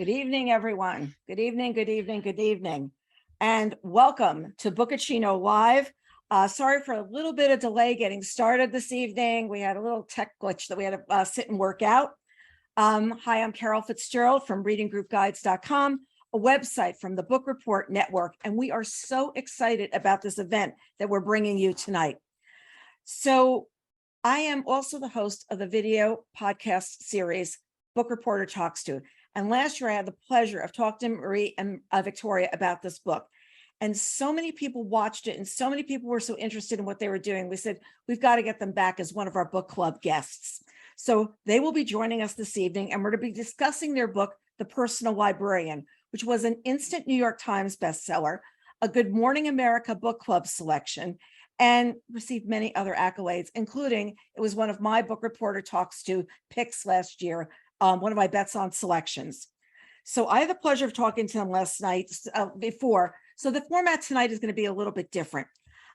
Good evening, everyone. Good evening, good evening, good evening. And welcome to Bookaccino Live. Sorry for a little bit of delay getting started this evening. We had a little tech glitch that we had to sit and work out. Hi, I'm Carol Fitzgerald from readinggroupguides.com, a website from the Book Report Network. And we are so excited about this event that we're bringing you tonight. So I am also the host of the video podcast series, Book Reporter Talks To. And last year I had the pleasure of talking to Marie and Victoria about this book. And so many people watched it and so many people were so interested in what they were doing. We said, we've got to get them back as one of our book club guests. So they will be joining us this evening and we're going to be discussing their book, The Personal Librarian, which was an instant New York Times bestseller, a Good Morning America book club selection, and received many other accolades, including it was one of my Book Reporter Talks To picks last year, one of my bets on selections. So I had the pleasure of talking to them last night before. So the format tonight is going to be a little bit different.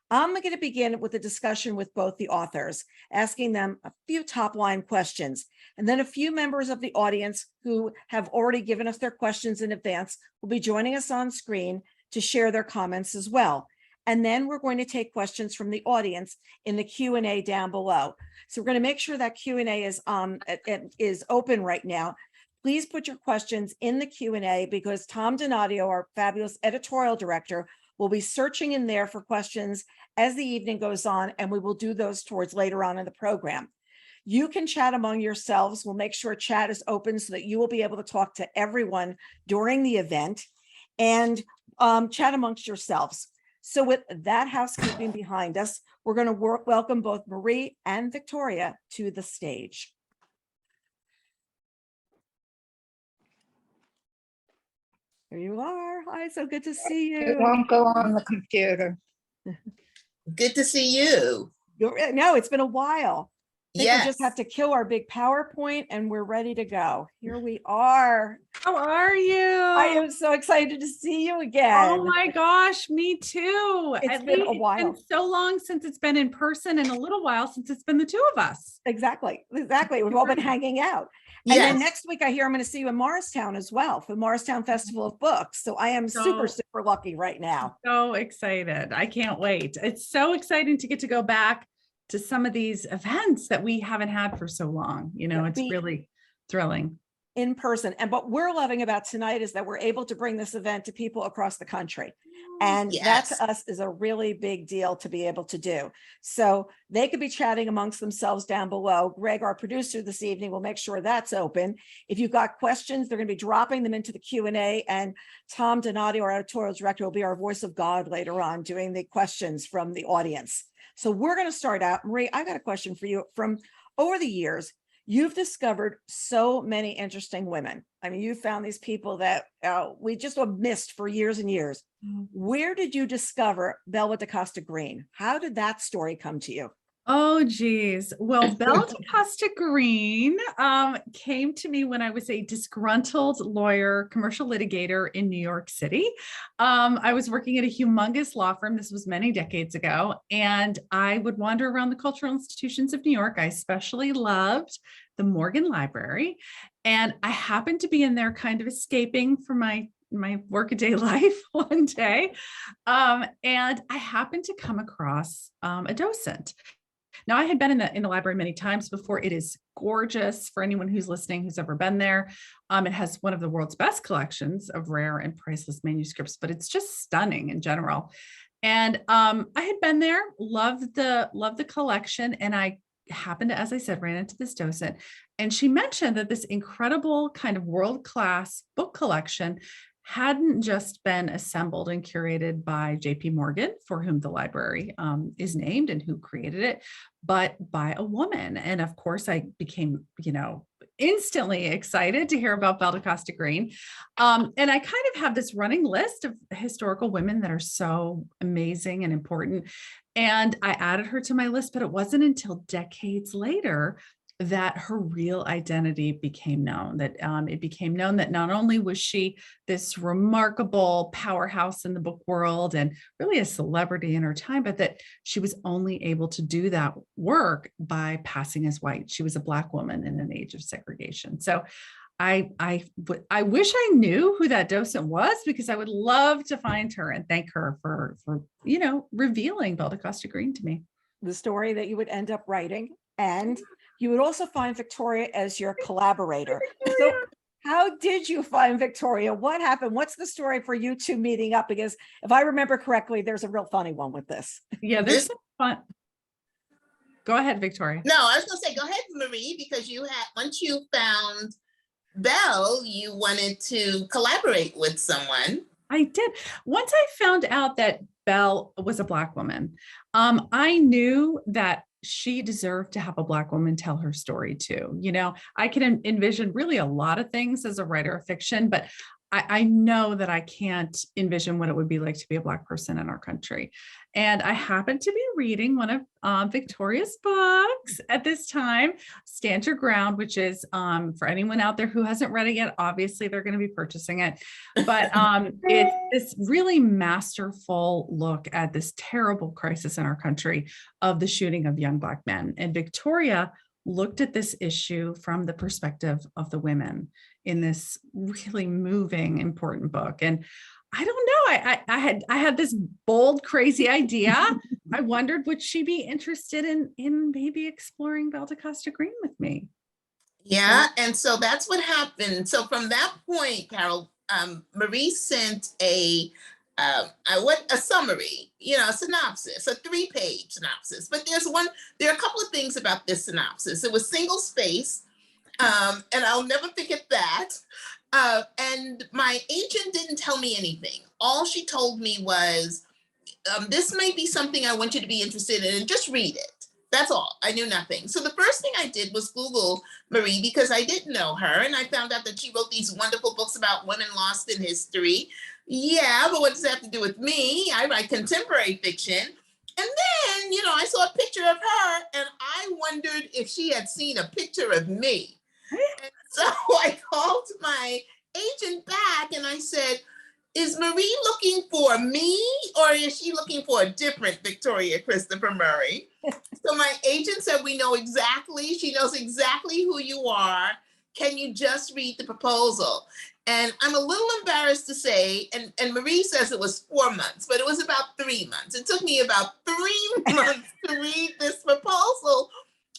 I'm going to begin with a discussion with both the authors, asking them a few top line questions, and then a few members of the audience who have already given us their questions in advance will be joining us on screen to share their comments as well. And then we're going to take questions from the audience in the Q&A down below. So we're going to make sure that Q&A is open right now. Please put your questions in the Q&A because Tom Donadio, our fabulous editorial director, will be searching in there for questions as the evening goes on, and we will do those towards later on in the program. You can chat among yourselves. We'll make sure chat is open so that you will be able to talk to everyone during the event and chat amongst yourselves. So with that housekeeping behind us, we're going to welcome both Marie and Victoria to the stage. Here you are. Hi, so good to see you. It won't go on the computer. Good to see you. No, it's been a while. I think we just Yes. have to kill our big PowerPoint and we're ready to go. Here we are. How are you? I am so excited to see you again. Oh my gosh, me too. It's been a while. It's been so long since it's been in person and a little while since it's been the two of us. Exactly. We've all been hanging out. And then Yes. next week I hear I'm going to see you in Morristown as well for the Morristown Festival of Books. So I am super lucky right now. So excited. I can't wait. It's so exciting to get to go back to some of these events that we haven't had for so long. You know, it's really thrilling. In person. And what we're loving about tonight is that we're able to bring this event to people across the country. And that to us is a really big deal to be able to do. So they could be chatting amongst themselves down below. Greg, our producer this evening, will make sure that's open. If you've got questions, they're going to be dropping them into the Q&A, and Tom Donadio, our editorial director, will be our voice of God later on doing the questions from the audience. So we're going to start out. Marie, I got a question for you. From over the years, you've discovered so many interesting women. I mean, you found these people that we just missed for years and years. Where did you discover Belva DaCosta Green? How did that story come to you? Oh, geez. Well, Belva DaCosta Green came to me when I was a disgruntled lawyer, commercial litigator in New York City. I was working at a humongous law firm. This was many decades ago. And I would wander around the cultural institutions of New York. I especially loved the Morgan Library. And I happened to be in there kind of escaping from my workaday life one day. And I happened to come across a docent. Now, I had been in the library many times before. It is gorgeous for anyone who's listening, who's ever been there. It has one of the world's best collections of rare and priceless manuscripts, but it's just stunning in general. And I had been there, loved the collection. And I happened to, as I said, ran into this docent, and she mentioned that this incredible kind of world-class book collection hadn't just been assembled and curated by J.P. Morgan, for whom the library is named and who created it, but by a woman. And of course, I became, instantly excited to hear about Belva DaCosta Green. And I kind of have this running list of historical women that are so amazing and important. And I added her to my list, but it wasn't until decades later that her real identity became known, that it became known that not only was she this remarkable powerhouse in the book world and really a celebrity in her time, but that she was only able to do that work by passing as white. She was a Black woman in an age of segregation. So I wish I knew who that docent was, because I would love to find her and thank her for revealing Belle Costa Green to me. The story that you would end up writing, and you would also find Victoria as your collaborator. So how did you find Victoria? What happened? What's the story for you two meeting up? Because if I remember correctly, there's a real funny one with this. Yeah, there's some fun. Go ahead, Victoria. No, I was gonna say, go ahead, Marie, because once you found Belle, you wanted to collaborate with someone. I did. Once I found out that Belle was a Black woman, I knew that she deserved to have a Black woman tell her story too. I can envision really a lot of things as a writer of fiction, but I know that I can't envision what it would be like to be a Black person in our country. And I happened to be reading one of Victoria's books at this time, Stand Your Ground, which is for anyone out there who hasn't read it yet, obviously they're going to be purchasing it. But it's this really masterful look at this terrible crisis in our country of the shooting of young Black men. And Victoria looked at this issue from the perspective of the women in this really moving, important book. And I don't know, I had this bold, crazy idea. I wondered, would she be interested in maybe exploring Belle Costa Green with me? Yeah, and so that's what happened. So from that point, Carol, Marie sent a summary, a synopsis, a 3-page synopsis. But there are a couple of things about this synopsis. It was single space, and I'll never forget that. And my agent didn't tell me anything. All she told me was, this might be something I want you to be interested in, and just read it. That's all. I knew nothing. So the first thing I did was Google Marie, because I didn't know her. And I found out that she wrote these wonderful books about women lost in history. Yeah, but what does that have to do with me? I write contemporary fiction. And then, I saw a picture of her, and I wondered if she had seen a picture of me. And so I called my agent back and I said, is Marie looking for me, or is she looking for a different Victoria Christopher Murray? So my agent said, she knows exactly who you are. Can you just read the proposal? And I'm a little embarrassed to say, and Marie says it was 4 months, but it was about 3 months. It took me about 3 months to read this proposal,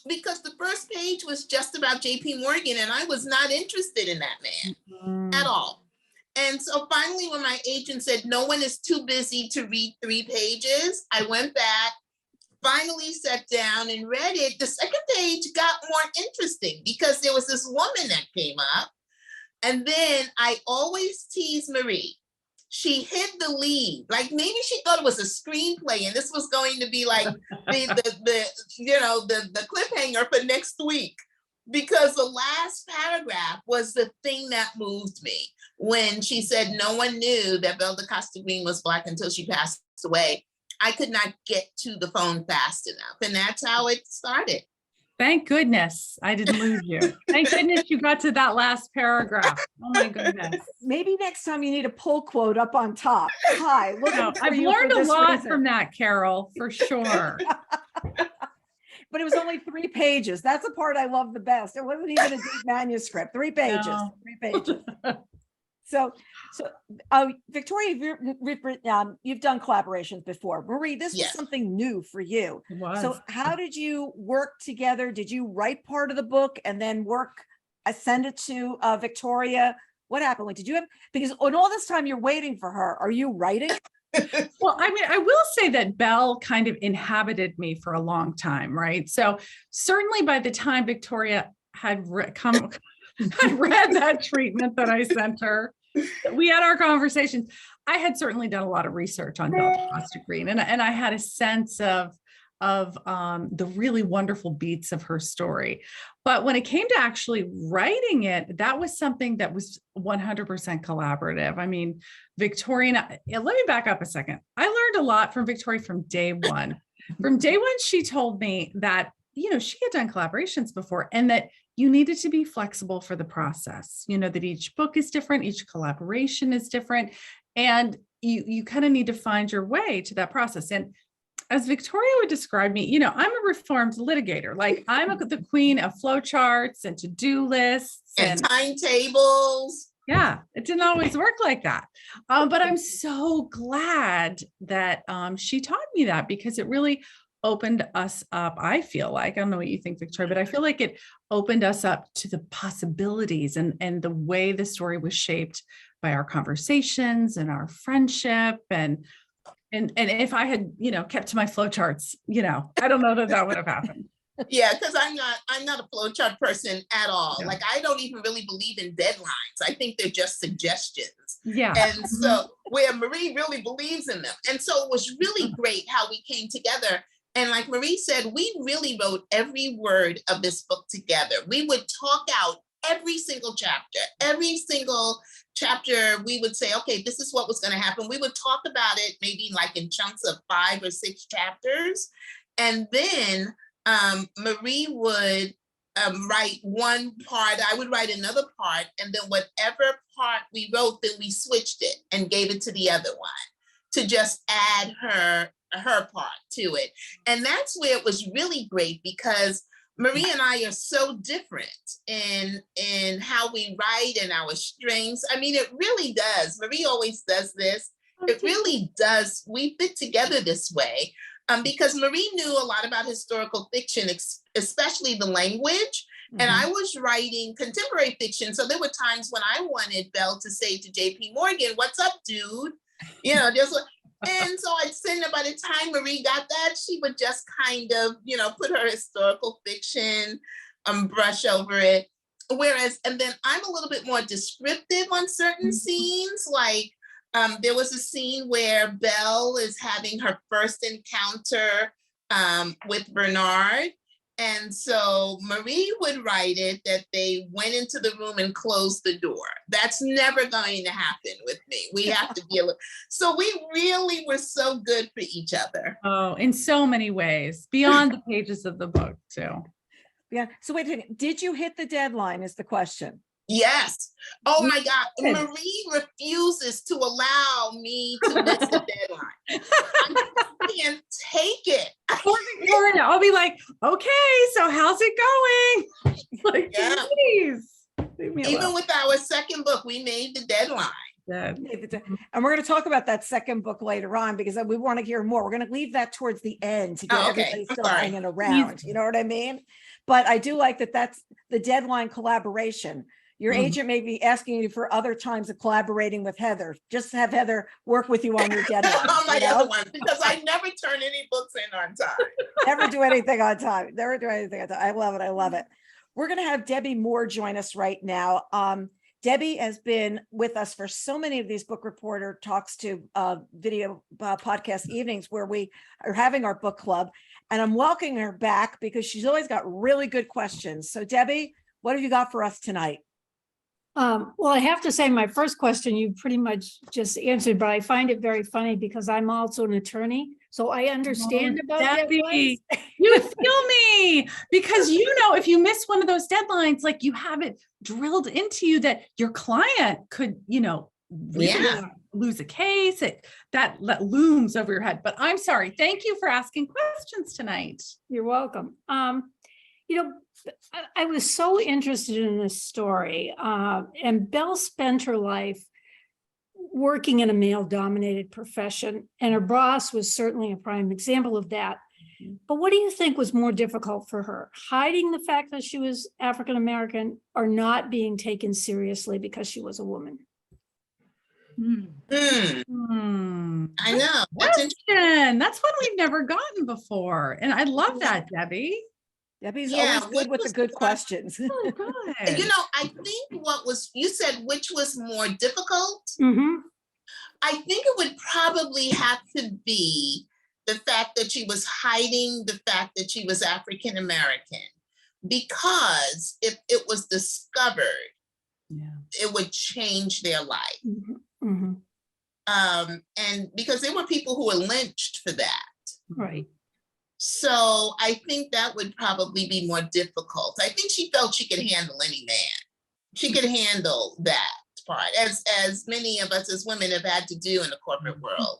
because the first page was just about JP Morgan, and I was not interested in that man at all. And so finally, when my agent said no one is too busy to read 3 pages, I went back, finally sat down and read it. The second page got more interesting because there was this woman that came up. And then I always tease Marie. She hid the lead. Like maybe she thought it was a screenplay and this was going to be like the cliffhanger for next week. Because the last paragraph was the thing that moved me, when she said no one knew that Belle Costa Green was Black until she passed away. I could not get to the phone fast enough. And that's how it started. Thank goodness I didn't lose you. Thank goodness you got to that last paragraph. Oh my goodness. Maybe next time you need a pull quote up on top. Hi, I've learned a lot from that, Carol, for sure. But it was only 3 pages. That's the part I love the best. It wasn't even a deep manuscript. 3 pages. No. 3 pages. So, Victoria, you've done collaborations before. Marie, this was something new for you. It was. So how did you work together? Did you write part of the book and then send it to Victoria? What happened? Because on all this time you're waiting for her, are you writing? Well, I mean, I will say that Belle kind of inhabited me for a long time, right? So certainly by the time Victoria had read that treatment that I sent her, we had our conversations. I had certainly done a lot of research on Belle Costa Green, and I had a sense of the really wonderful beats of her story. But when it came to actually writing it, that was something that was 100% collaborative. I mean, Victoria, let me back up a second. I learned a lot from Victoria from day one. From day one, she told me that, she had done collaborations before, and that you needed to be flexible for the process, that each book is different, each collaboration is different, and you kind of need to find your way to that process. And as Victoria would describe me, I'm a reformed litigator. Like I'm the queen of flowcharts and to-do lists And timetables. yeah, it didn't always work like that. But I'm so glad that she taught me that, because it really opened us up. I feel like, I don't know what you think, Victoria, but I feel like it opened us up to the possibilities and the way the story was shaped by our conversations and our friendship. And if I had, kept to my flowcharts, I don't know that would have happened. Yeah, because I'm not a flowchart person at all. Yeah. Like I don't even really believe in deadlines. I think they're just suggestions. Yeah. And so where Marie really believes in them. And so it was really great how we came together. And like Marie said, we really wrote every word of this book together. We would talk out every single chapter, we would say, okay, this is what was going to happen. We would talk about it maybe like in chunks of 5 or 6 chapters. And then Marie would write one part, I would write another part, and then whatever part we wrote, then we switched it and gave it to the other one to just add her part to it. And that's where it was really great, because Marie and I are so different in how we write and our strengths. I mean, it really does. Marie always does this. It really does. We fit together this way. Because Marie knew a lot about historical fiction, especially the language. And I was writing contemporary fiction. So there were times when I wanted Belle to say to JP Morgan, "What's up, dude?" And so I'd send her. By the time Marie got that, she would just kind of, put her historical fiction brush over it. Whereas, and then I'm a little bit more descriptive on certain scenes, like there was a scene where Belle is having her first encounter with Bernard. And so Marie would write it that they went into the room and closed the door. That's never going to happen with me. We have to be so we really were so good for each other. Oh, in so many ways, beyond the pages of the book too. Yeah. So wait a second. Did you hit the deadline is the question. Yes. Oh my God. Marie refuses to allow me to miss the deadline. I can't take it. I'll be like, okay, so how's it going? Like, please. Even with our second book, we made the deadline. Yeah. And we're going to talk about that second book later on, because we want to hear more. We're going to leave that towards the end to get everybody still hanging around. You know what I mean? But I do like that that's the deadline collaboration. Your agent may be asking you for other times of collaborating with Heather. Just have Heather work with you on your deadline. On my other one, because I never turn any books in on time. Never do anything on time. Never do anything on time. I love it. I love it. We're going to have Debbie Moore join us right now. Debbie has been with us for so many of these Book Reporter talks to video podcast evenings where we are having our book club. And I'm welcoming her back because she's always got really good questions. So Debbie, what have you got for us tonight? Well, I have to say my first question you pretty much just answered, but I find it very funny because I'm also an attorney. So I understand about deadlines. You feel me, because if you miss one of those deadlines, like you have it drilled into you that your client could, lose a case. That looms over your head. But I'm sorry. Thank you for asking questions tonight. You're welcome. I was so interested in this story, and Belle spent her life working in a male-dominated profession, and her boss was certainly a prime example of that. But what do you think was more difficult for her? Hiding the fact that she was African-American or not being taken seriously because she was a woman? I know. That's one we've never gotten before. And I love that, Debbie. Debbie's always good with the good questions. Oh, good. I think you said which was more difficult. I think it would probably have to be the fact that she was hiding the fact that she was African American, because if it was discovered, it would change their life. And because there were people who were lynched for that. Right. So I think that would probably be more difficult. I think she felt she could handle any man. She could handle that part, as many of us as women have had to do in the corporate world.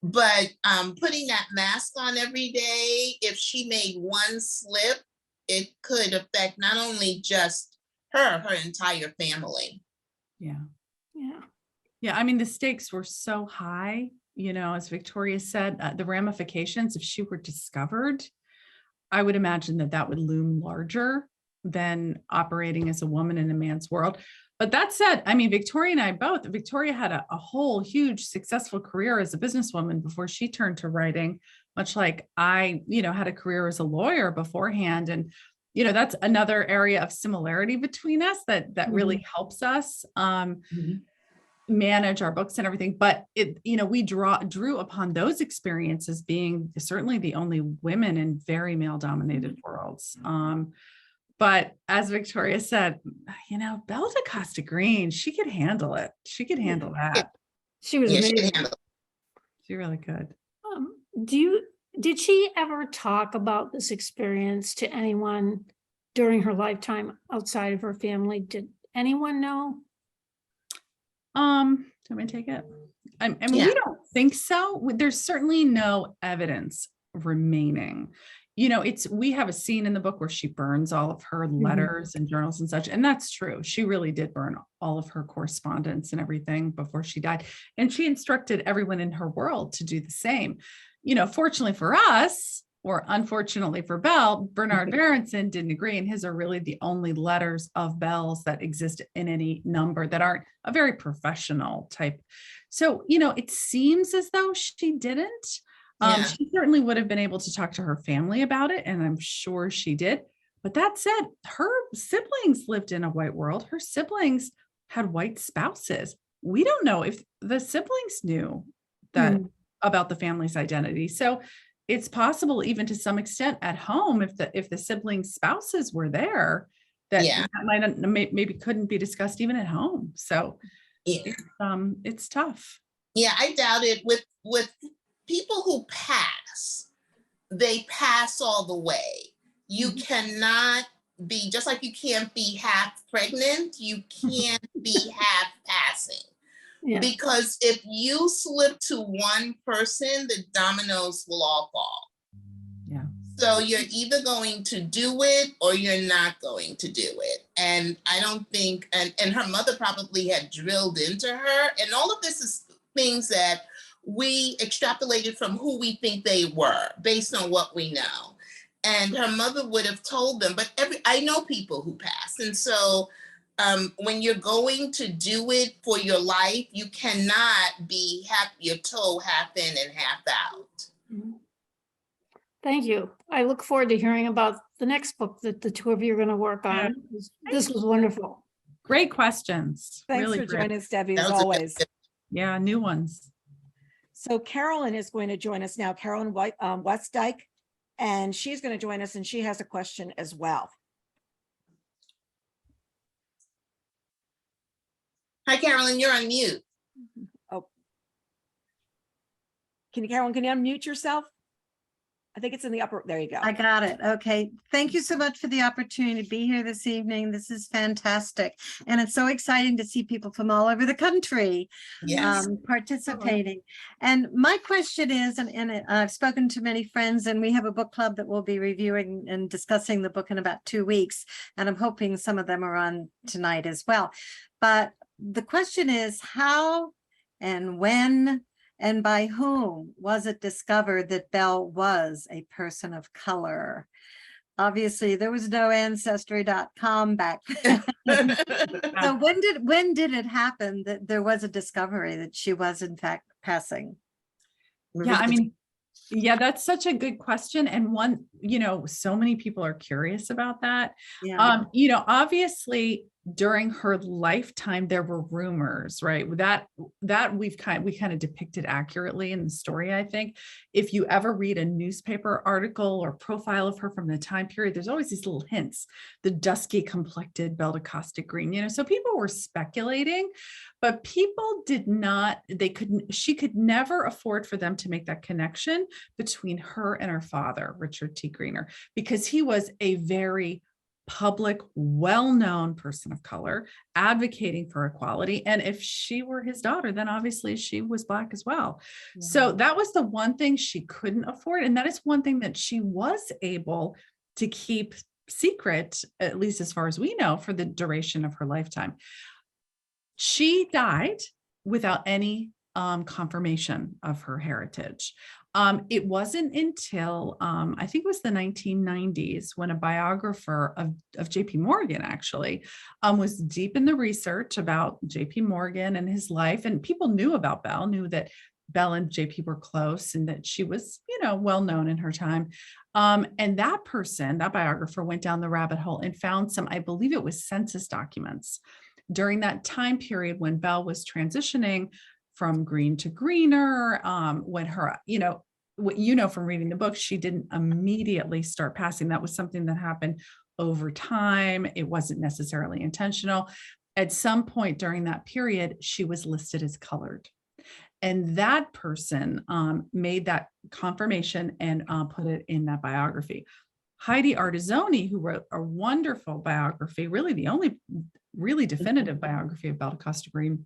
But putting that mask on every day, if she made one slip, it could affect not only just her entire family. Yeah. Yeah. Yeah. I mean, the stakes were so high, as Victoria said, the ramifications, if she were discovered, I would imagine that would loom larger than operating as a woman in a man's world. But that said, I mean, Victoria and I both, Victoria had a whole huge successful career as a businesswoman before she turned to writing, much like I, had a career as a lawyer beforehand. And, that's another area of similarity between us that really helps us manage our books and everything. But we drew upon those experiences being certainly the only women in very male dominated worlds. But as Victoria said, Belle Costa Green, she could handle it. She could handle that. She was Yeah, she amazing. can handle it. She really could. Did she ever talk about this experience to anyone during her lifetime outside of her family? Did anyone know? Do you want me to take it? I mean, Yeah. we don't think so. There's certainly no evidence remaining. We have a scene in the book where she burns all of her letters and journals and such. And that's true. She really did burn all of her correspondence and everything before she died. And she instructed everyone in her world to do the same. Fortunately for us, or unfortunately for Belle, Bernard Berenson didn't agree. And his are really the only letters of Belle's that exist in any number that aren't a very professional type. So, it seems as though she didn't. Yeah. She certainly would have been able to talk to her family about it, and I'm sure she did. But that said, her siblings lived in a white world. Her siblings had white spouses. We don't know if the siblings knew that about the family's identity. So it's possible, even to some extent at home, if the siblings' spouses were there, that might maybe couldn't be discussed even at home. So it's tough. Yeah, I doubt it. With people who pass, they pass all the way. You cannot be, just like you can't be half pregnant, you can't be half passing. Yeah. Because if you slip to one person, the dominoes will all fall. Yeah. So you're either going to do it or you're not going to do it. And I don't think, and her mother probably had drilled into her, and all of this is things that we extrapolated from who we think they were based on what we know. And her mother would have told them, but I know people who passed. And so when you're going to do it for your life, you cannot be your toe half in and half out. Thank you. I look forward to hearing about the next book that the two of you are going to work on. Yeah. This was wonderful. Great questions. Thanks really for great. joining us, Debbie, as always. Yeah, new ones. So Carolyn is going to join us now, Carolyn Westdyke, and she's going to join us, and she has a question as well. Hi, Carolyn, you're on mute. Oh, Carolyn, can you unmute yourself? I think it's in the upper, there you go. I got it. Okay. Thank you so much for the opportunity to be here this evening. This is fantastic. And it's so exciting to see people from all over the country participating. And my question is, and I've spoken to many friends, and we have a book club that will be reviewing and discussing the book in about 2 weeks. And I'm hoping some of them are on tonight as well. But the question is, how and when and by whom was it discovered that Belle was a person of color? Obviously, there was no ancestry.com back then. So when did it happen that there was a discovery that she was in fact passing? Yeah, I mean, yeah, that's such a good question. And one, so many people are curious about that. Yeah. Obviously, during her lifetime, there were rumors, right? That we kind of depicted accurately in the story. I think if you ever read a newspaper article or profile of her from the time period, there's always these little hints, the dusky complected Belle Costa Green, so people were speculating, but people she could never afford for them to make that connection between her and her father, Richard T. Greener, because he was a very public, well-known person of color advocating for equality. And if she were his daughter, then obviously she was Black as well. So that was the one thing she couldn't afford. And that is one thing that she was able to keep secret, at least as far as we know, for the duration of her lifetime. She died without any confirmation of her heritage. It wasn't until I think it was the 1990s when a biographer of JP Morgan actually was deep in the research about JP Morgan and his life. And people knew about Belle, knew that Belle and JP were close and that she was, well known in her time. And that person, that biographer, went down the rabbit hole and found some, I believe it was census documents during that time period when Belle was transitioning from green to greener, when her, what from reading the book, she didn't immediately start passing. That was something that happened over time. It wasn't necessarily intentional. At some point during that period, she was listed as colored. And that person made that confirmation and put it in that biography. Heidi Artizzoni, who wrote a wonderful biography, really the only really definitive biography of Belle Costa Green,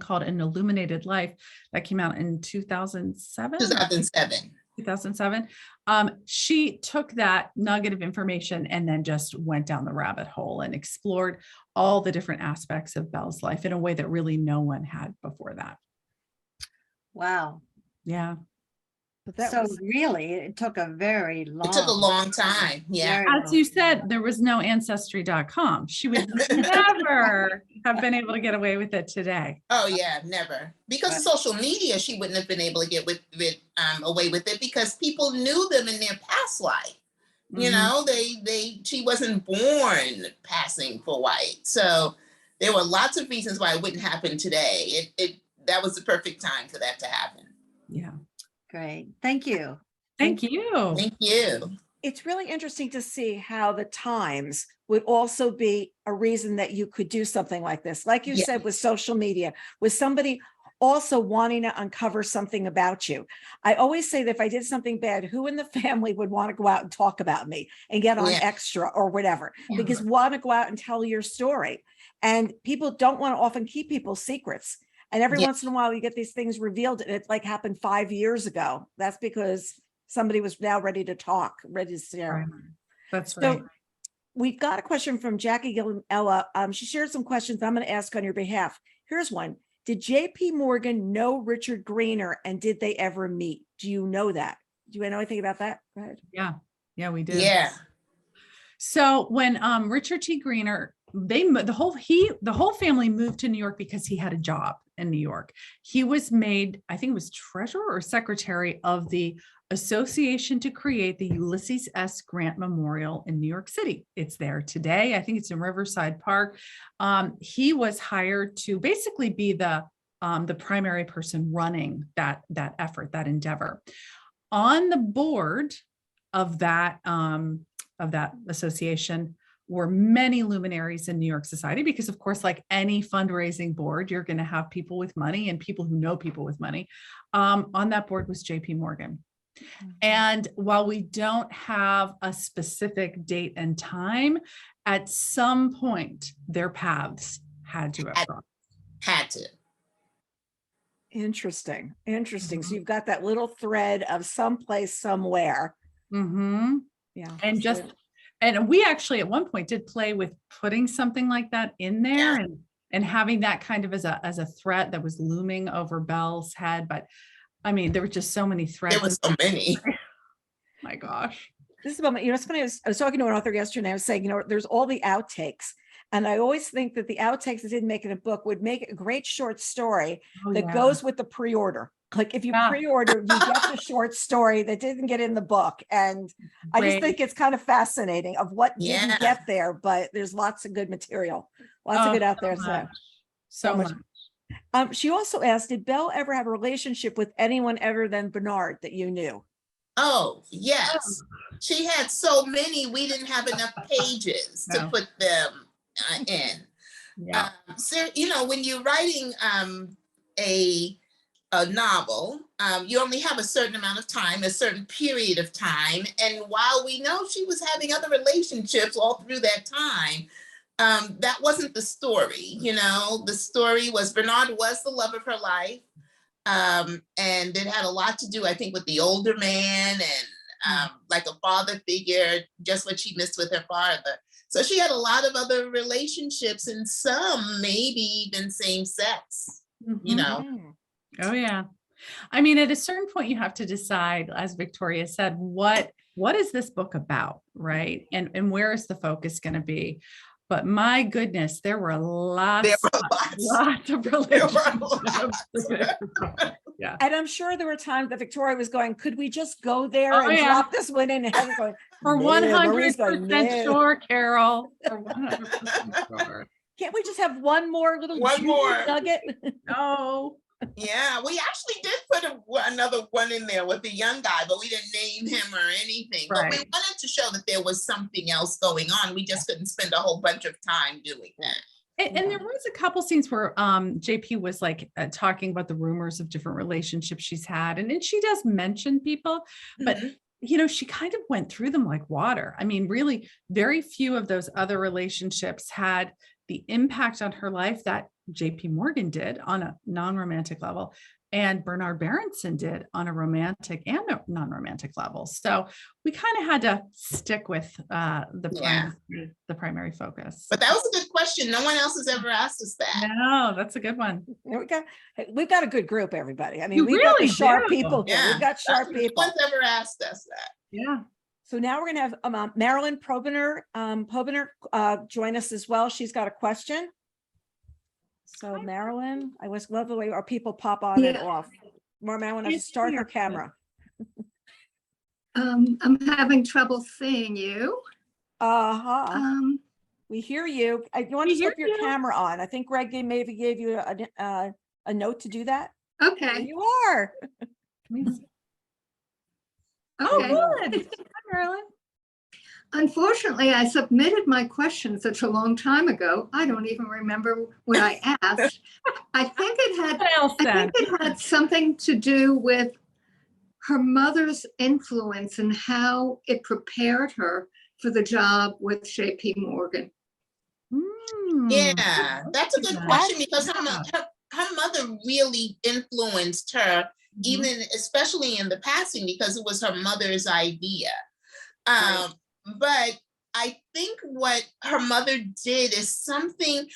called An Illuminated Life, that came out in 2007. 2007. She took that nugget of information and then just went down the rabbit hole and explored all the different aspects of Belle's life in a way that really no one had before that. Wow. Yeah. So really, it took a very long. It took a long time. Yeah. As you said, there was no ancestry.com. She would never have been able to get away with it today. Oh yeah, never. Because of social media, she wouldn't have been able to get away with it because people knew them in their past life. She wasn't born passing for white. So there were lots of reasons why it wouldn't happen today. That was the perfect time for that to happen. Yeah. Great. Thank you. Thank you. Thank you. It's really interesting to see how the times would also be a reason that you could do something like this. Like you said, with social media, with somebody also wanting to uncover something about you. I always say that if I did something bad, who in the family would want to go out and talk about me and get on Extra or whatever, because want to go out and tell your story. And people don't want to often keep people's secrets. And every once in a while you get these things revealed. And it happened 5 years ago. That's because somebody was now ready to talk, ready to share. Right. That's right. So we've got a question from Jackie Gillamella. She shared some questions I'm going to ask on your behalf. Here's one. Did JP Morgan know Richard Greener and did they ever meet? Do you know that? Do you know anything about that? Go ahead. Yeah, we did. Yeah. So when Richard T. Greener, the whole family moved to New York because he had a job in New York. He was made, I think it was treasurer or secretary of the association to create the Ulysses S. Grant Memorial in New York City. It's there today. I think it's in Riverside Park. He was hired to basically be the primary person running that effort, that endeavor. On the board of that association were many luminaries in New York society, because of course, like any fundraising board, you're going to have people with money and people who know people with money. On that board was JP Morgan. And while we don't have a specific date and time, at some point their paths had to have crossed. Had to. Interesting. So you've got that little thread of someplace, somewhere. Mm-hmm. Yeah. And we actually at one point did play with putting something like that in there and having that kind of as a threat that was looming over Belle's head. But I mean, there were just so many threats. There was so many. My gosh. This is about me. It's funny. I was talking to an author yesterday. I was saying, there's all the outtakes. And I always think that the outtakes that didn't make it a book would make a great short story that goes with the pre-order. Like if you pre-order, you get the short story that didn't get in the book. And I just think it's kind of fascinating of what didn't get there, but there's lots of good material, lots of good out there. So much. She also asked, did Belle ever have a relationship with anyone other than Bernard that you knew? Oh, yes. She had so many, we didn't have enough pages to put them in. Yeah. So, when you're writing a a novel, you only have a certain amount of time, a certain period of time. And while we know she was having other relationships all through that time, that wasn't the story. The story was Bernard was the love of her life. And it had a lot to do, I think, with the older man and like a father figure, just what she missed with her father. So she had a lot of other relationships, and some maybe even same sex, Mm. Oh, yeah. I mean, at a certain point, you have to decide, as Victoria said, what is this book about, right? And where is the focus going to be? But my goodness, there were lots of relationships. Yeah. And I'm sure there were times that Victoria was going, could we just go there Oh, and yeah. drop this one in? And Heather going, For "No." 100% Marie's going, "No." sure, Carol. For 100% sure. Can't we just have one more little One juicy more. nugget? No. Yeah, we actually did put another one in there with the young guy, but we didn't name him or anything. But we Right. wanted to show that there was something else going on. We just couldn't spend a whole bunch of time doing that. And there was a couple scenes where JP was like talking about the rumors of different relationships she's had. And then she does mention people, but she kind of went through them like water. I mean, really, very few of those other relationships had the impact on her life that JP Morgan did on a non-romantic level, and Bernard Berenson did on a romantic and a non-romantic level. So we kind of had to stick with the primary focus. But that was a good question. No one else has ever asked us that. No, that's a good one. We've got a good group, everybody. I mean, You we've got the really sharp do. people here. Yeah. We've got sharp No people. one's ever asked us that. Yeah. So now we're going to have Marilyn Probiner join us as well. She's got a question. So Marilyn, I always love the way our people pop on and off. Marilyn has to start her camera. I'm having trouble seeing you. We hear you. You want to flip your camera on. I think Greg maybe gave you a note to do that. There Okay. you are. Okay. Good. Hi, Marilyn. Unfortunately, I submitted my question such a long time ago. I don't even remember what I asked. I think it had something to do with her mother's influence and how it prepared her for the job with JP Morgan. Yeah, that's a good question, because her mother really influenced her, even especially in the passing, because it was her mother's idea. But I think what her mother did is something,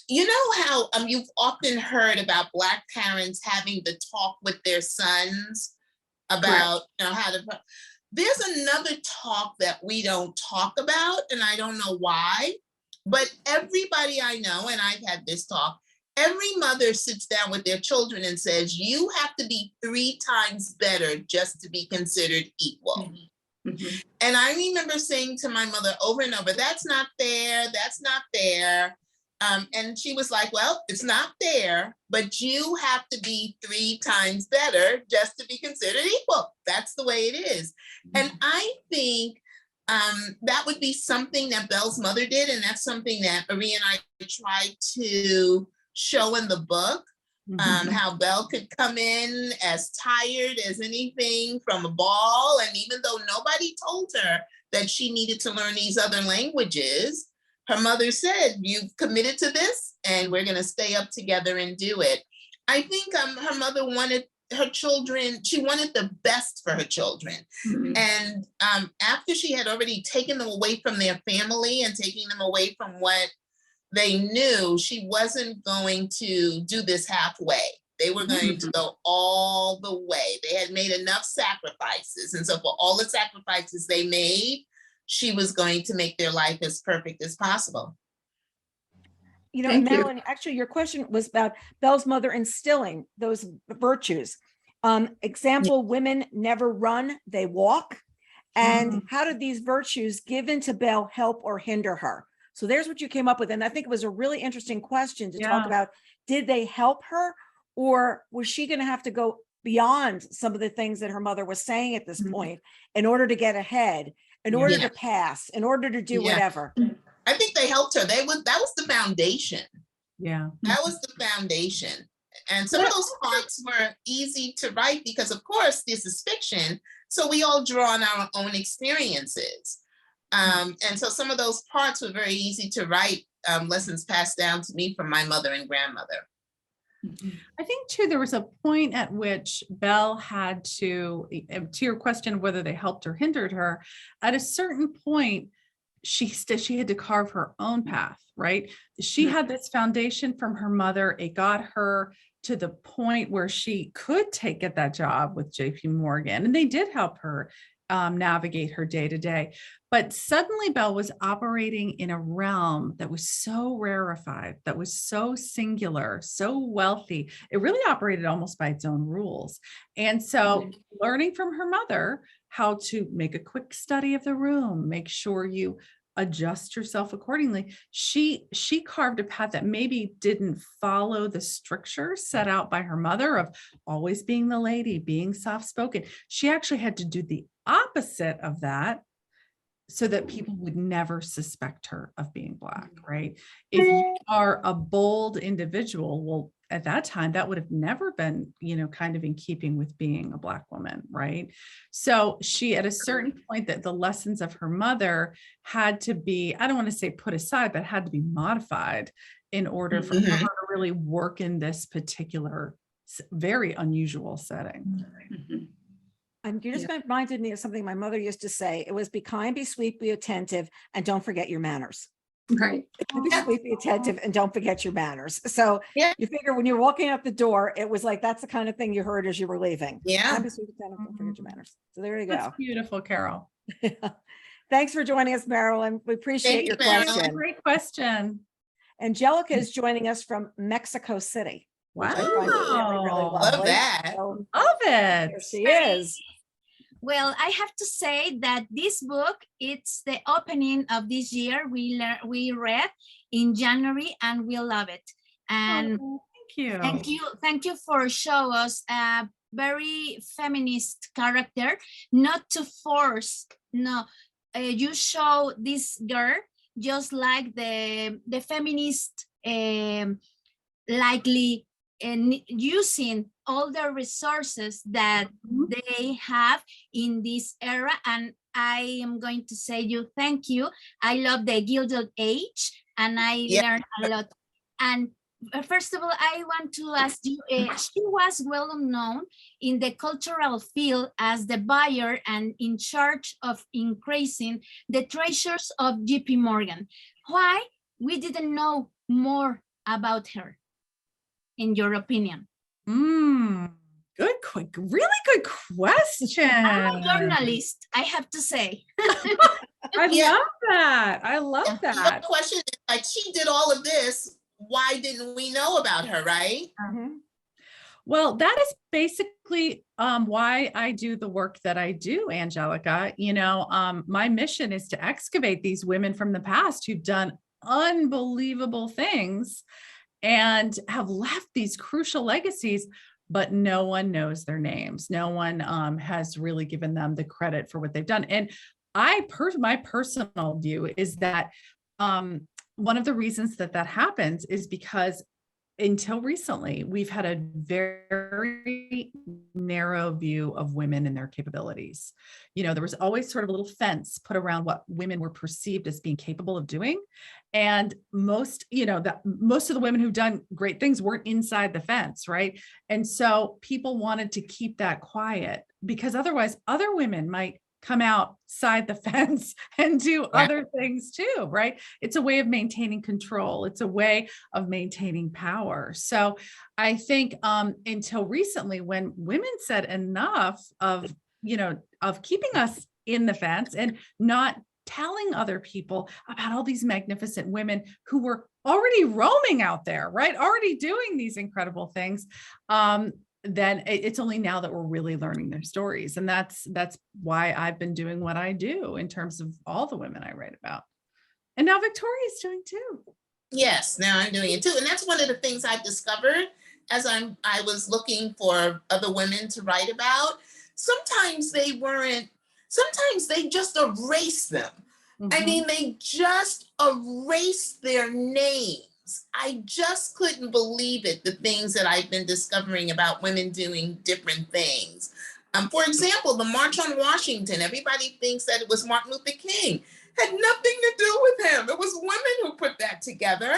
how you've often heard about Black parents having the talk with their sons about how to. There's another talk that we don't talk about, and I don't know why, but everybody I know, and I've had this talk, every mother sits down with their children and says, you have to be 3 times better just to be considered equal. And I remember saying to my mother over and over, that's not fair, that's not fair. And she was like, well, it's not fair, but you have to be 3 times better just to be considered equal. That's the way it is. And I think that would be something that Belle's mother did. And that's something that Marie and I tried to show in the book. How Belle could come in as tired as anything from a ball. And even though nobody told her that she needed to learn these other languages, her mother said, you've committed to this and we're going to stay up together and do it. I think her mother wanted her children, she wanted the best for her children. And after she had already taken them away from their family and taking them away from what they knew, she wasn't going to do this halfway. They were going to go all the way. They had made enough sacrifices. And so for all the sacrifices they made, she was going to make their life as perfect as possible. Marilyn, actually, your question was about Belle's mother instilling those virtues. Example, women never run, they walk. And how did these virtues given to Belle help or hinder her? So there's what you came up with. And I think it was a really interesting question to talk about. Did they help her, or was she going to have to go beyond some of the things that her mother was saying at this point in order to get ahead, in order to pass, in order to do whatever? I think they helped her. That was the foundation. Yeah. That was the foundation. And some of those parts were easy to write because, of course, this is fiction. So we all draw on our own experiences. And so some of those parts were very easy to write, lessons passed down to me from my mother and grandmother. I think too, there was a point at which Belle had to your question, whether they helped or hindered her, at a certain point, she had to carve her own path, right? She had this foundation from her mother. It got her to the point where she could get that job with JP Morgan, and they did help her navigate her day to day. But suddenly Belle was operating in a realm that was so rarefied, that was so singular, so wealthy. It really operated almost by its own rules. And so learning from her mother how to make a quick study of the room, make sure you adjust yourself accordingly. She carved a path that maybe didn't follow the stricture set out by her mother of always being the lady, being soft-spoken. She actually had to do the opposite of that so that people would never suspect her of being Black, right? If you are a bold individual, well, at that time, that would have never been, kind of in keeping with being a Black woman, right? So she, at a certain point, that the lessons of her mother had to be, I don't want to say put aside, but had to be modified in order for her to really work in this particular, very unusual setting. You just reminded me of something my mother used to say. It was be kind, be sweet, be attentive, and don't forget your manners. Right. Be sweet, be attentive, and don't forget your manners. So Yeah. you figure when you're walking out the door, it was like, that's the kind of thing you heard as you were leaving. Yeah. Kind, be sweet, attentive, don't forget your manners. So there you go. That's beautiful, Carol. Thanks for joining us, Marilyn. We appreciate your question. Great question. Angelica is joining us from Mexico City. Wow. which I find really, really Love lovely. that. So Love it. here she is. Well, I have to say that this book, it's the opening of this year. We read in January and we love it. And Thank you. Thank you for showing us a very feminist character, not to force. No, you show this girl just like the feminist, likely using all the resources that they have in this era. And I am going to say you thank you. I love the Gilded Age and I learned a lot. And first of all, I want to ask you, she was well known in the cultural field as the buyer and in charge of increasing the treasures of JP Morgan. Why we didn't know more about her, in your opinion? Good, quick, really good question. I'm a journalist, I have to say. I love that. I love that. The question is, like, she did all of this. Why didn't we know about her, right? Well, that is basically why I do the work that I do, Angelica. My mission is to excavate these women from the past who've done unbelievable things and have left these crucial legacies, but no one knows their names. No one has really given them the credit for what they've done. And my personal view is that one of the reasons that happens is because until recently, we've had a very narrow view of women and their capabilities. There was always sort of a little fence put around what women were perceived as being capable of doing. And most of the women who've done great things weren't inside the fence, right? And so people wanted to keep that quiet because otherwise other women might come outside the fence and do other things too, right? It's a way of maintaining control. It's a way of maintaining power. So I think until recently, when women said enough of keeping us in the fence and not telling other people about all these magnificent women who were already roaming out there, right? Already doing these incredible things. Then it's only now that we're really learning their stories. And that's why I've been doing what I do in terms of all the women I write about. And now Victoria's doing too. Yes, now I'm doing it too. And that's one of the things I've discovered as I was looking for other women to write about. Sometimes they just erased them. I mean, they just erased their names. I just couldn't believe it, the things that I've been discovering about women doing different things. For example, the March on Washington, everybody thinks that it was Martin Luther King. Had nothing to do with him. It was women who put that together.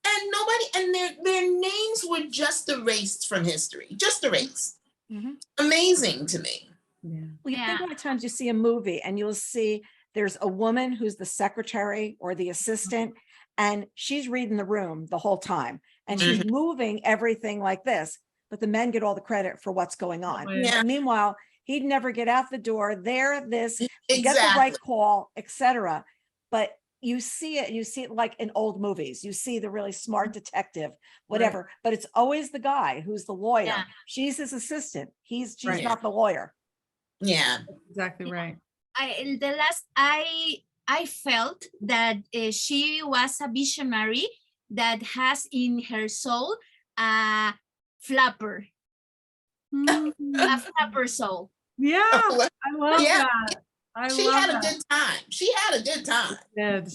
And nobody, and their names were just erased from history, just erased. Mhm. Amazing to me. Yeah. Well, you think Yeah. a lot of times you see a movie and you'll see there's a woman who's the secretary or the assistant, and she's reading the room the whole time, and she's moving everything like this, but the men get all the credit for what's going on. Yeah. And meanwhile, he'd never get out the door, there, this, get the Exactly. right call, etc. But you see it like in old movies. You see the really smart detective, whatever, but it's always the guy who's the lawyer. Yeah. She's his assistant. She's Right. not the lawyer. Yeah. Exactly right. I felt that she was a visionary that has in her soul a flapper, a flapper soul. Yeah, I love Yeah. that. I She love had a that. good time. She had a good time. Good.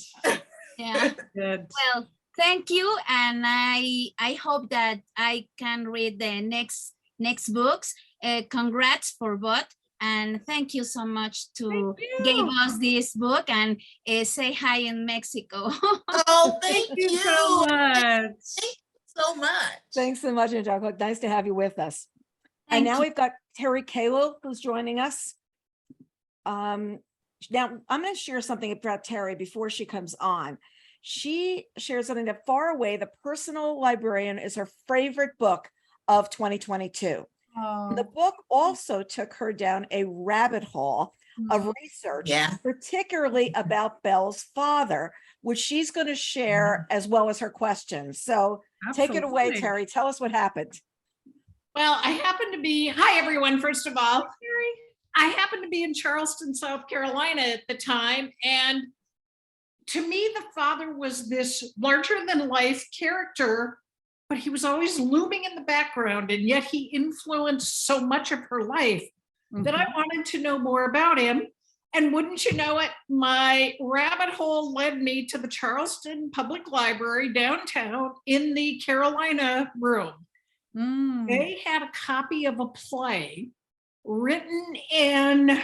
Yeah. Good. Well, thank you, and I hope that I can read the next books. Congrats for both, and thank you so much to give us this book, and say hi in Mexico. Oh, thank Thank you you so much. so much. Thanks so much, Angelica. Nice to have you with us. And Thank now you. we've got Terry Kalo who's joining us. Now I'm going to share something about Terry before she comes on. She shared something that Far Away, the Personal Librarian, is her favorite book of 2022. The book also took her down a rabbit hole of research, Yeah. particularly about Belle's father, which she's going to share as well as her questions. So take it away, Absolutely. Terry. Tell us what happened. Well, I happen to be, hi everyone, first of all. I happened to be in Charleston, South Carolina at the time. And to me, the father was this larger than life character, but he was always looming in the background. And yet he influenced so much of her life that I wanted to know more about him. And wouldn't you know it, my rabbit hole led me to the Charleston Public Library downtown in the Carolina room. They had a copy of a play written in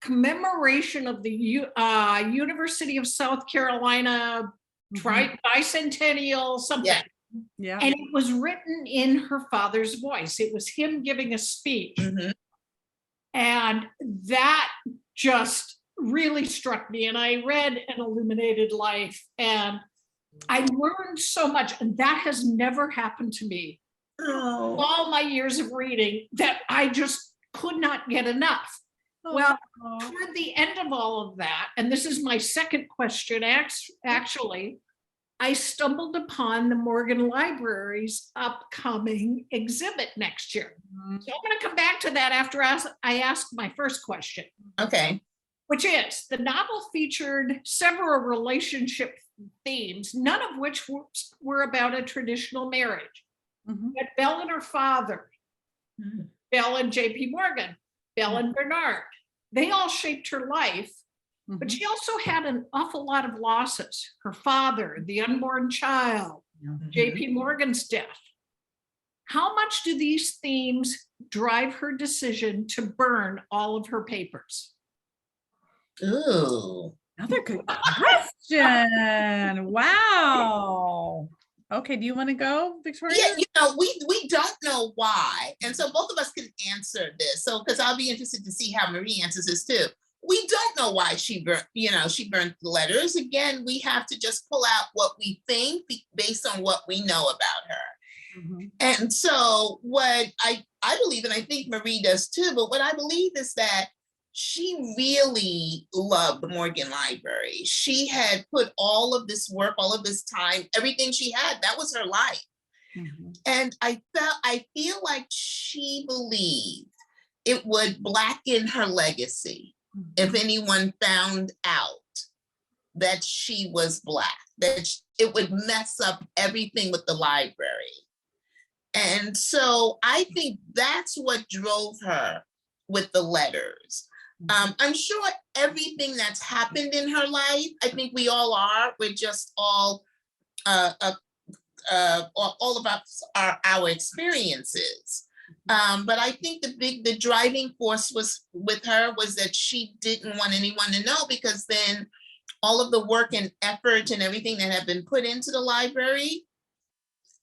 commemoration of the University of South Carolina bicentennial something. Yeah. And it was written in her father's voice. It was him giving a speech. And that just really struck me. And I read An Illuminated Life, and I learned so much. And that has never happened to me. All my years of reading, that I just could not get enough. Well, toward the end of all of that, and this is my second question, actually, I stumbled upon the Morgan Library's upcoming exhibit next year. So I'm going to come back to that after I ask my first question. Okay. Which is, the novel featured several relationship themes, none of which were about a traditional marriage. But Belle and her father, Belle and J.P. Morgan, Belle and Bernard, they all shaped her life. But she also had an awful lot of losses. Her father, the unborn child, J.P. Morgan's death. How much do these themes drive her decision to burn all of her papers? Ooh. Another good question. Wow. Okay, do you want to go, Victoria? Yeah, we don't know why. And so both of us can answer this. So, because I'll be interested to see how Marie answers this too. We don't know why she burnt the letters. Again, we have to just pull out what we think based on what we know about her. And so what I believe, and I think Marie does too, but what I believe is that she really loved the Morgan Library. She had put all of this work, all of this time, everything she had, that was her life. And I feel like she believed it would blacken her legacy if anyone found out that she was Black, that it would mess up everything with the library. And so I think that's what drove her with the letters. I'm sure everything that's happened in her life, I think we all are, we're just all all of our experiences. But I think the driving force was with her was that she didn't want anyone to know, because then all of the work and effort and everything that had been put into the library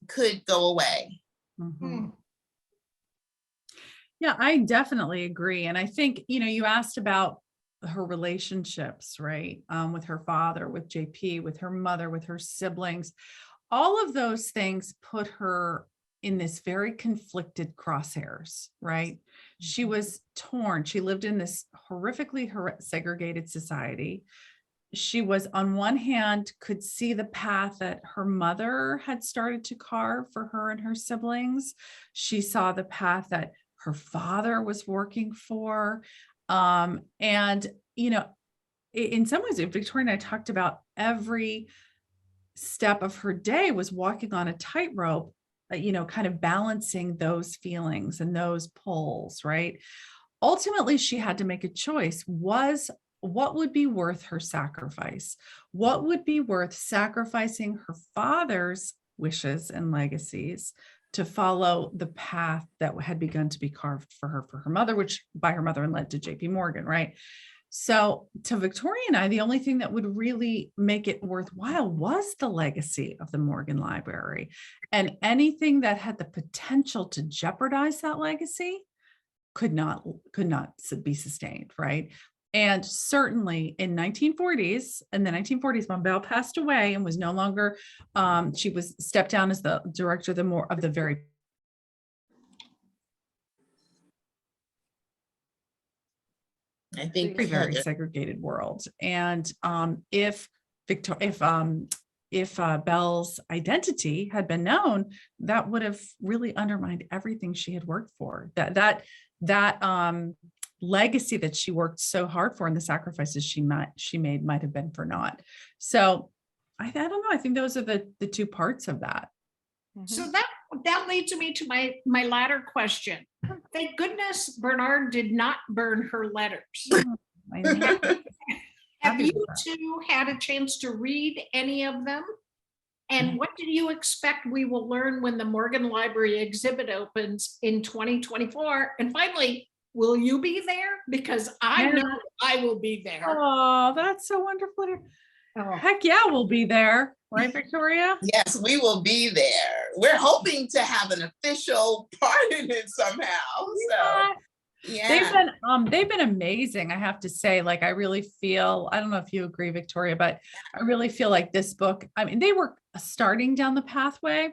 could go away. Mhm. Yeah, I definitely agree. And I think, you asked about her relationships, right? With her father, with JP, with her mother, with her siblings. All of those things put her in this very conflicted crosshairs, right? She was torn. She lived in this horrifically segregated society. She was, on one hand, could see the path that her mother had started to carve for her and her siblings. She saw the path that her father was working for. And, in some ways, Victoria and I talked about every step of her day was walking on a tightrope, kind of balancing those feelings and those pulls, right? Ultimately, she had to make a choice. What would be worth her sacrifice? What would be worth sacrificing her father's wishes and legacies to follow the path that had begun to be carved for her mother, which by her mother and led to JP Morgan, right? So to Victoria and I, the only thing that would really make it worthwhile was the legacy of the Morgan Library, and anything that had the potential to jeopardize that legacy could not be sustained, right? And certainly in the 1940s, when Bell passed away and was no longer, she was stepped down as the director of the very I think very segregated world. And if Belle's identity had been known, that would have really undermined everything she had worked for. That legacy that she worked so hard for, and the sacrifices she made might have been for naught. So I don't know. I think those are the two parts of that. So that leads me to my latter question. Thank goodness Bernard did not burn her letters. Have you two had a chance to read any of them? And what do you expect we will learn when the Morgan Library exhibit opens in 2024? And finally, will you be there? Because I know I will be there. Oh, that's so wonderful. Oh. Heck yeah, we'll be there. Right, Victoria? Yes, we will be there. We're hoping to have an official part in it somehow. So yeah. They've been amazing, I have to say. Like, I really feel, I don't know if you agree, Victoria, but I really feel like this book, I mean, they were starting down the pathway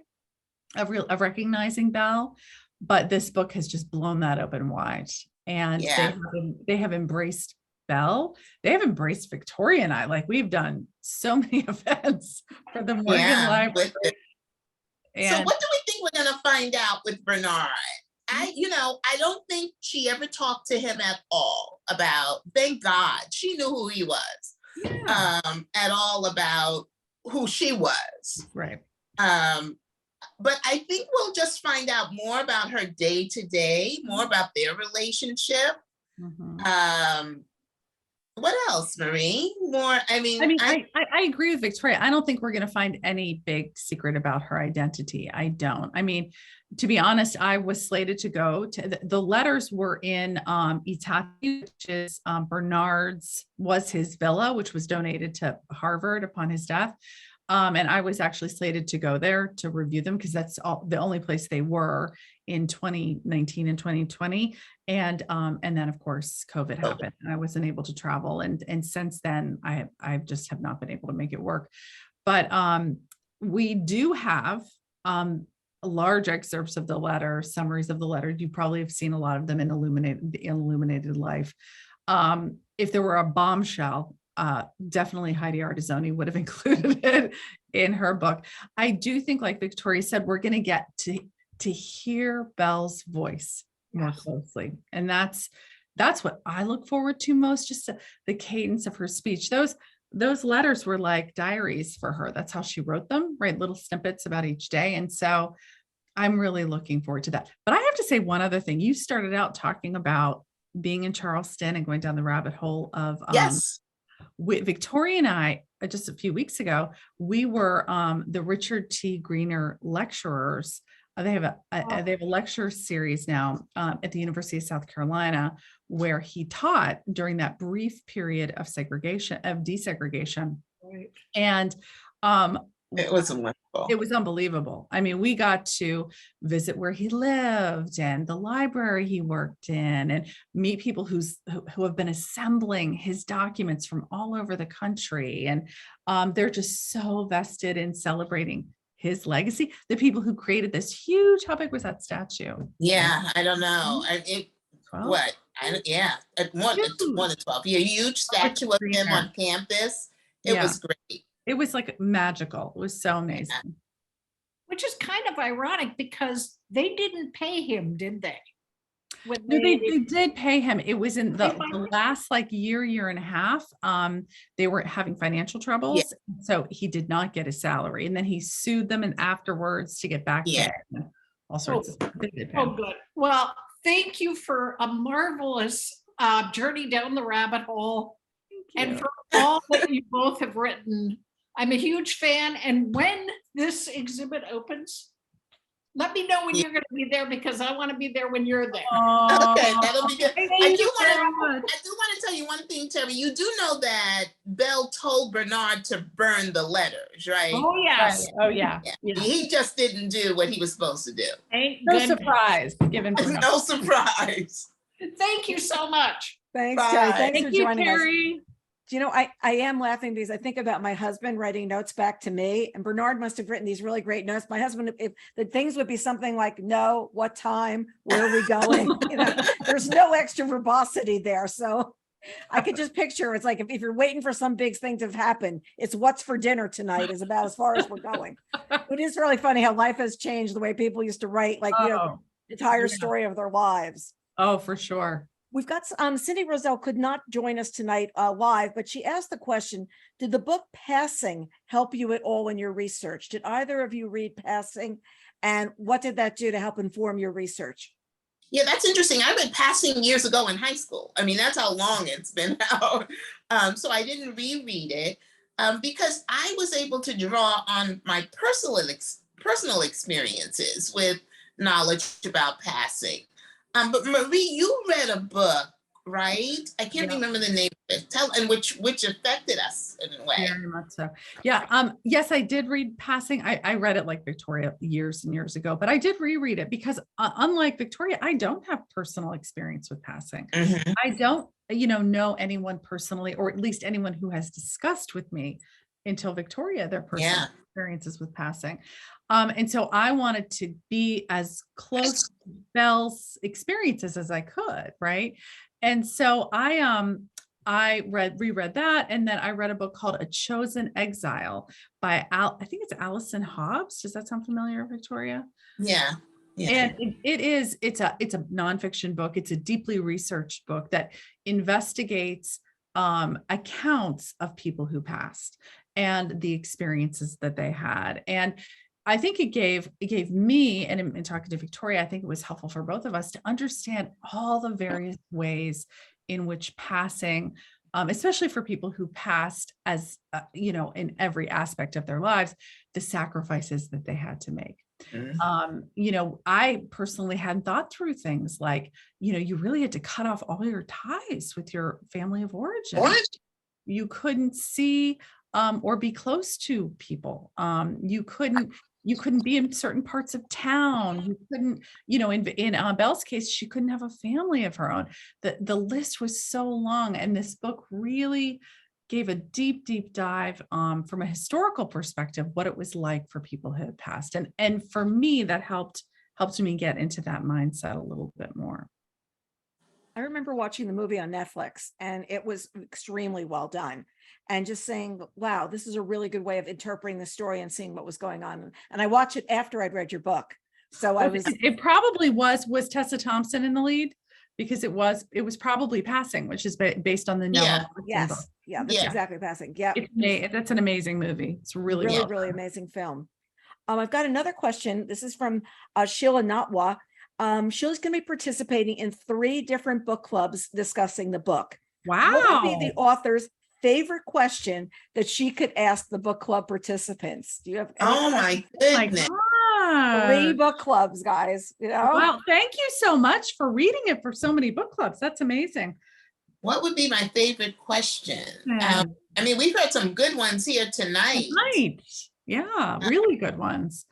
of recognizing Belle, but this book has just blown that open wide. And they have embraced Belle. They have embraced Victoria and I. Like, we've done so many events for the Morgan Library. So what do we think we're going to find out with Bernard? I don't think she ever talked to him at all about, thank God, she knew who he was, at all about who she was. Right. But I think we'll just find out more about her day to day, more about their relationship. Mm-hmm. What else, Marie? More, I agree with Victoria. I don't think we're going to find any big secret about her identity. I don't. I mean, to be honest, I was slated to go to the letters were in Itati, which is was his villa, which was donated to Harvard upon his death. And I was actually slated to go there to review them, because that's the only place they were in 2019 and 2020. And then of course, COVID happened and I wasn't able to travel. And since then I just have not been able to make it work. But we do have large excerpts of the letter, summaries of the letter. You probably have seen a lot of them in Illuminated Life. If there were a bombshell, definitely Heidi Artisoni would have included it in her book. I do think, like Victoria said, we're going to get to hear Belle's voice more closely. And that's what I look forward to most, just the cadence of her speech. Those letters were like diaries for her. That's how she wrote them, right? Little snippets about each day. And so I'm really looking forward to that. But I have to say one other thing. You started out talking about being in Charleston and going down the rabbit hole of yes. Victoria and I, just a few weeks ago, we were the Richard T. Greener lecturers. They have a lecture series now at the University of South Carolina, where he taught during that brief period of desegregation. Right. And It was wonderful. it was unbelievable. I mean, we got to visit where he lived and the library he worked in, and meet people who have been assembling his documents from all over the country. And they're just so vested in celebrating his legacy. The people who created this huge, how big was that statue? Yeah, I don't know. 12? What? At 1 to 12. Yeah, huge statue of him on campus. It was great. It was like magical. It was so amazing. Which is kind of ironic because they didn't pay him, did they? No, they did pay him. It was in the last like year and a half. They were having financial troubles. So he did not get a salary. And then he sued them and afterwards to get back paid. All sorts of stuff. They did pay him. Good. Well, thank you for a marvelous journey down the rabbit hole. And for all that you both have written. I'm a huge fan. And when this exhibit opens, let me know when you're going to be there, because I want to be there when you're there. Okay, that'll be good. I do want to tell you one thing, Terry. You do know that Belle told Bernard to burn the letters, right? Oh, yes. Right. Oh, yeah. He just didn't do what he was supposed to do. No surprise, given No surprise. Thank you so much. Thanks, Bye. Terry. Thanks Thank for you, joining us. Terry. Do you know, I am laughing because I think about my husband writing notes back to me, and Bernard must have written these really great notes. My husband, if the things would be something like, no, what time, where are we going? You know, there's no extra verbosity there. So I could just picture, it's like, if you're waiting for some big thing to happen, it's what's for dinner tonight is about as far as we're going. It is really funny how life has changed, the way people used to write, like, you know, the entire story of their lives. Oh, for sure. We've got Cindy Roselle could not join us tonight live, but she asked the question, did the book Passing help you at all in your research? Did either of you read Passing? And what did that do to help inform your research? Yeah, that's interesting. I read Passing years ago in high school. I mean, that's how long it's been out. So I didn't reread it because I was able to draw on my personal experiences with knowledge about passing. But Marie, you read a book, right? I can't remember the name of it. And which affected us in a way. Very much so. Yeah. Yes, I did read Passing. I read it like Victoria years and years ago, but I did reread it because unlike Victoria, I don't have personal experience with passing. Mm-hmm. I don't, know anyone personally, or at least anyone who has discussed with me until Victoria, their personal experiences with passing. And so I wanted to be as close to Belle's experiences as I could, right? And so I reread that, and then I read a book called A Chosen Exile by I think it's Allison Hobbs. Does that sound familiar, Victoria? Yeah. And it's a nonfiction book. It's a deeply researched book that investigates accounts of people who passed and the experiences that they had. And I think it gave me, and in talking to Victoria, I think it was helpful for both of us to understand all the various ways in which passing, especially for people who passed as, in every aspect of their lives, the sacrifices that they had to make. Mm-hmm. I personally hadn't thought through things like, you really had to cut off all your ties with your family of origin. What? You couldn't see or be close to people. You couldn't be in certain parts of town. You couldn't, in Belle's case, she couldn't have a family of her own. The list was so long, and this book really gave a deep dive from a historical perspective, what it was like for people who had passed. And for me, that helped me get into that mindset a little bit more. I remember watching the movie on Netflix, and it was extremely well done, and just saying, wow, this is a really good way of interpreting the story and seeing what was going on. And I watched it after I'd read your book. So it probably was Tessa Thompson in the lead, because it was probably Passing, which is based on the Noah. Yes. Book. Yeah, that's exactly Passing. Yeah. That's an amazing movie. It's really amazing film. I've got another question. This is from Sheila Natwa. Sheila's going to be participating in 3 different book clubs discussing the book. Wow. What would be the author's favorite question that she could ask the book club participants. Do you have any Oh my My goodness. three God. book clubs, guys? You know, Wow, thank you so much for reading it for so many book clubs. That's amazing. What would be my favorite question? Yeah. I mean, we've heard some good ones here tonight. Right. Yeah, really good ones.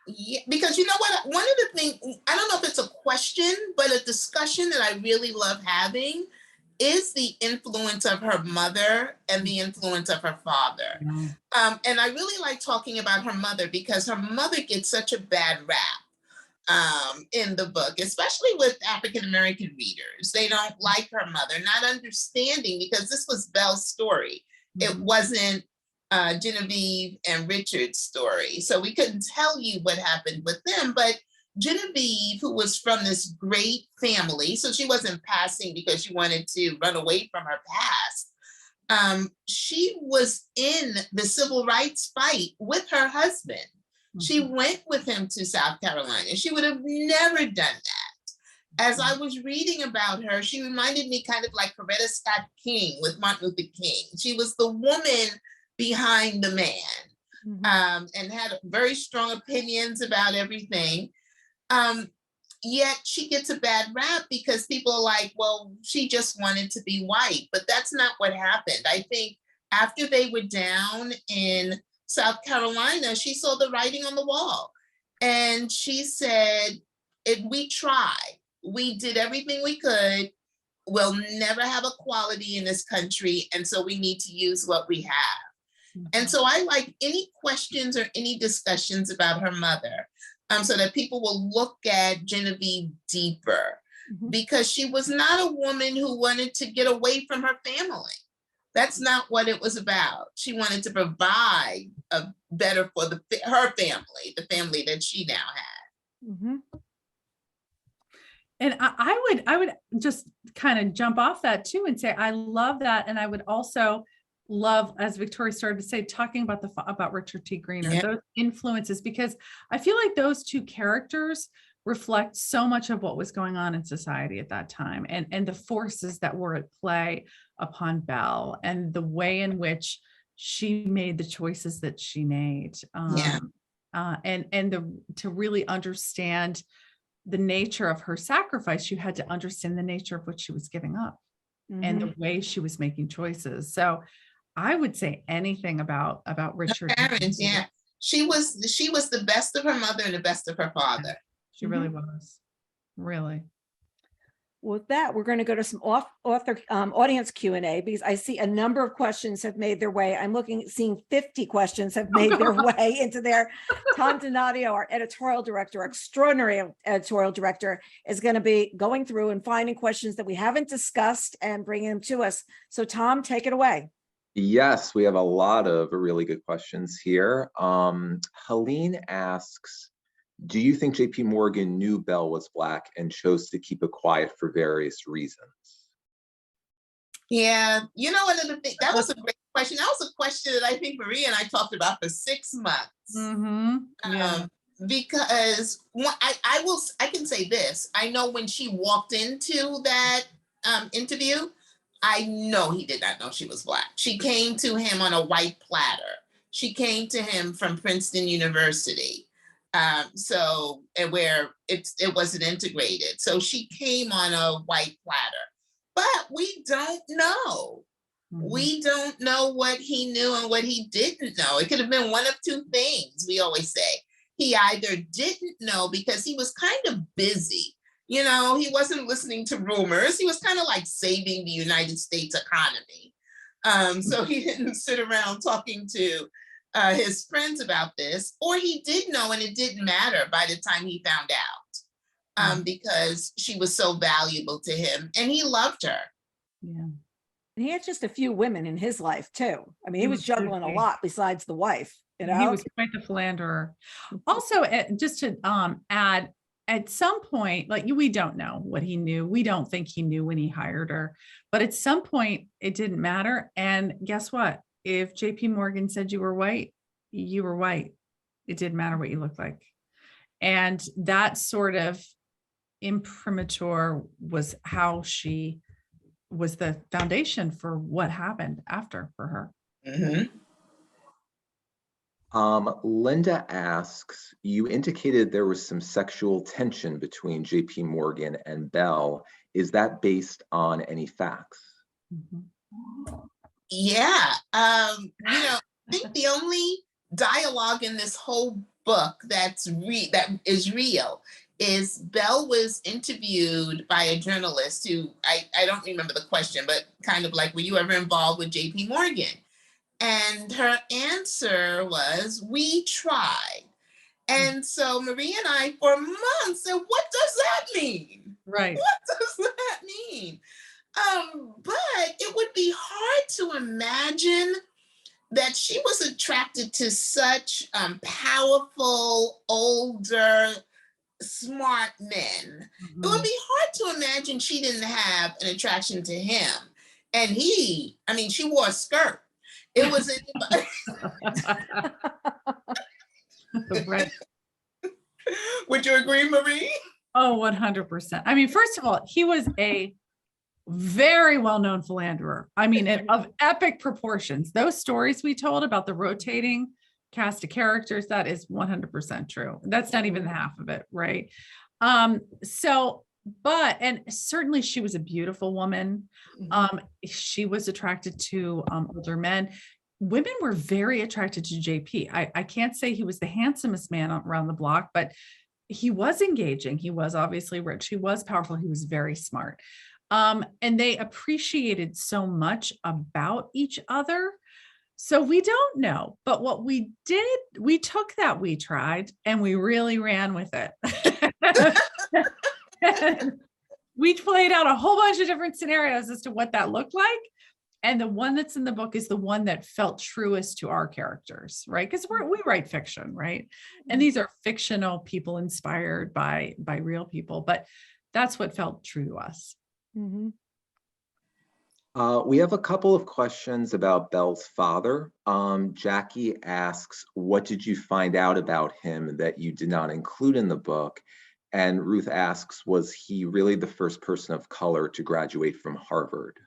Yeah, because you know what? One of the things, I don't know if it's a question, but a discussion that I really love having is the influence of her mother and the influence of her father. Yeah. And I really like talking about her mother because her mother gets such a bad rap in the book, especially with African American readers. They don't like her mother, not understanding, because this was Belle's story. It wasn't Genevieve and Richard's story. So we couldn't tell you what happened with them, but Genevieve, who was from this great family, so she wasn't passing because she wanted to run away from her past. She was in the civil rights fight with her husband. She went with him to South Carolina. She would have never done that. As I was reading about her, she reminded me kind of like Coretta Scott King with Martin Luther King. She was the woman behind the man, and had very strong opinions about everything. Yet she gets a bad rap because people are like, well, she just wanted to be white, but that's not what happened. I think after they were down in South Carolina, she saw the writing on the wall and she said, we tried, we did everything we could. We'll never have equality in this country. And so we need to use what we have. And so I like any questions or any discussions about her mother, so that people will look at Genevieve deeper, because she was not a woman who wanted to get away from her family. That's not what it was about. She wanted to provide a better for her family, the family that she now had. And I would just kind of jump off that too and say, I love that. And I would also love, as Victoria started to say, talking about Richard T. Greener, those influences, because I feel like those two characters reflect so much of what was going on in society at that time, and the forces that were at play upon Belle and the way in which she made the choices that she made. To really understand the nature of her sacrifice, you had to understand the nature of what she was giving up and the way she was making choices. So I would say anything about Richard. Her parents, she was the best of her mother and the best of her father. She really was, really. With that, we're going to go to some audience Q&A, because I see a number of questions have made their way. I'm seeing 50 questions have made their way into there. Tom Donadio, our editorial director, extraordinary editorial director, is going to be going through and finding questions that we haven't discussed and bringing them to us. So Tom, take it away. Yes, we have a lot of really good questions here. Helene asks, do you think JP Morgan knew Belle was Black and chose to keep it quiet for various reasons? Yeah, you know, another thing, that was a great question. That was a question that I think Maria and I talked about for 6 months. Because I can say this, I know when she walked into that interview, I know he did not know she was Black. She came to him on a white platter. She came to him from Princeton University. Where it wasn't integrated. So she came on a white platter, but we don't know. We don't know what he knew and what he didn't know. It could have been one of two things. We always say he either didn't know because he was kind of busy. You know, he wasn't listening to rumors. He was kind of like saving the United States economy. So he didn't sit around talking to his friends about this, or he did know and it didn't matter by the time he found out, because she was so valuable to him and he loved her. Yeah. And he had just a few women in his life too. I mean, he was juggling a lot besides the wife. You know, he was quite the philanderer. Also, just to add, at some point, like we don't know what he knew. We don't think he knew when he hired her, but at some point it didn't matter. And guess what? If JP Morgan said you were white, you were white. It didn't matter what you looked like. And that sort of imprimatur was how she was the foundation for what happened after for her. Mhm. Linda asks, you indicated there was some sexual tension between JP Morgan and Belle. Is that based on any facts? Mhm. Yeah, I think the only dialogue in this whole book that is real is Belle was interviewed by a journalist who I don't remember the question, but kind of like, were you ever involved with JP Morgan? And her answer was, we tried. And so Marie and I, for months, said, what does that mean? Right. What does that mean? But it would be hard to imagine that she was attracted to such powerful, older, smart men. It would be hard to imagine she didn't have an attraction to him. And she wore a skirt. It was Right. Would you agree, Marie? Oh, 100%. I mean, first of all, he was a very well-known philanderer. I mean, of epic proportions. Those stories we told about the rotating cast of characters, that is 100% true. That's not even half of it, right? And certainly she was a beautiful woman. She was attracted to older men. Women were very attracted to JP. I can't say he was the handsomest man around the block, but he was engaging. He was obviously rich. He was powerful. He was very smart. And they appreciated so much about each other. So we don't know, but what we did, we took that we tried and we really ran with it. We played out a whole bunch of different scenarios as to what that looked like. And the one that's in the book is the one that felt truest to our characters, right? Because we write fiction, right? And these are fictional people inspired by real people, but that's what felt true to us. Mhm. We have a couple of questions about Belle's father. Jackie asks, what did you find out about him that you did not include in the book? And Ruth asks, was he really the first person of color to graduate from Harvard?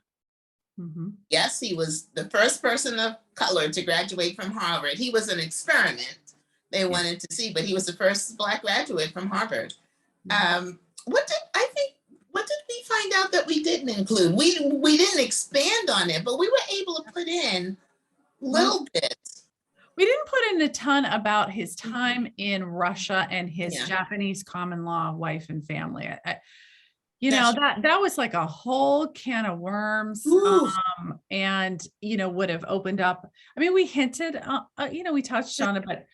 Yes, he was the first person of color to graduate from Harvard. He was an experiment they wanted to see, but he was the first Black graduate from Harvard. What did we find out that we didn't include? We didn't expand on it, but we were able to put in little bits. We didn't put in a ton about his time in Russia and his Japanese common law wife and family. That was like a whole can of worms, and would have opened up. I mean, we hinted, we touched on it, but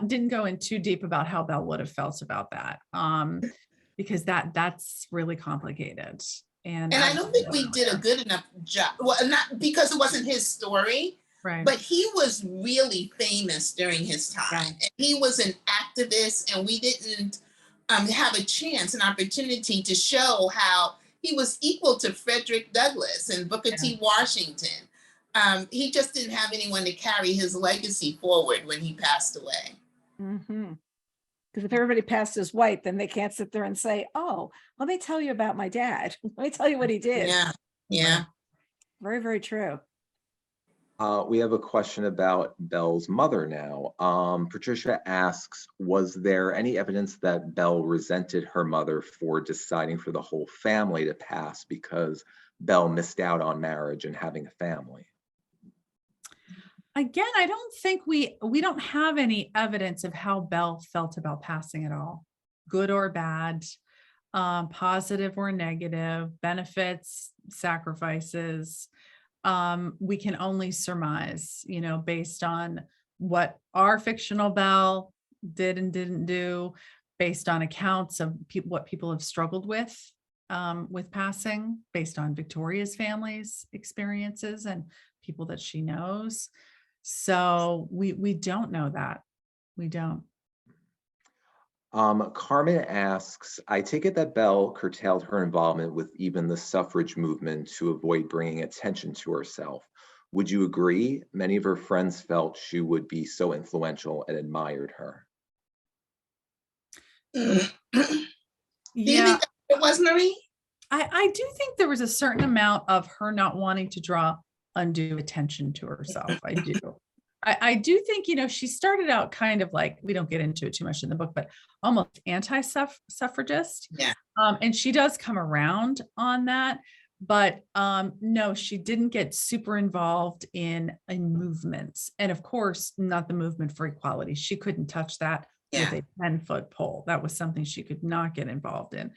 didn't go in too deep about how Belle would have felt about that, because that's really complicated. And I don't think we did a good enough job. Well, not because it wasn't his story, right? But he was really famous during his time. And he was an activist, and we didn't have an opportunity to show how he was equal to Frederick Douglass and Booker T. Washington. He just didn't have anyone to carry his legacy forward when he passed away. Because if everybody passed as white, then they can't sit there and say, oh, let me tell you about my dad. Let me tell you what he did. Yeah. Very, very true. We have a question about Belle's mother now. Patricia asks, was there any evidence that Belle resented her mother for deciding for the whole family to pass because Belle missed out on marriage and having a family? Again, I don't think we don't have any evidence of how Belle felt about passing at all, good or bad, positive or negative, benefits, sacrifices. We can only surmise, based on what our fictional Belle did and didn't do, based on accounts of what people have struggled with passing, based on Victoria's family's experiences and people that she knows. So we don't know that. We don't. Carmen asks, I take it that Belle curtailed her involvement with even the suffrage movement to avoid bringing attention to herself. Would you agree? Many of her friends felt she would be so influential and admired her. Do you think that it was, Marie? I do think there was a certain amount of her not wanting to draw undue attention to herself. I do. I do think, she started out kind of like, we don't get into it too much in the book, but almost anti-suffragist. Yeah. And she does come around on that. But no, she didn't get super involved in movements. And of course, not the movement for equality. She couldn't touch that with a 10-foot pole. That was something she could not get involved in.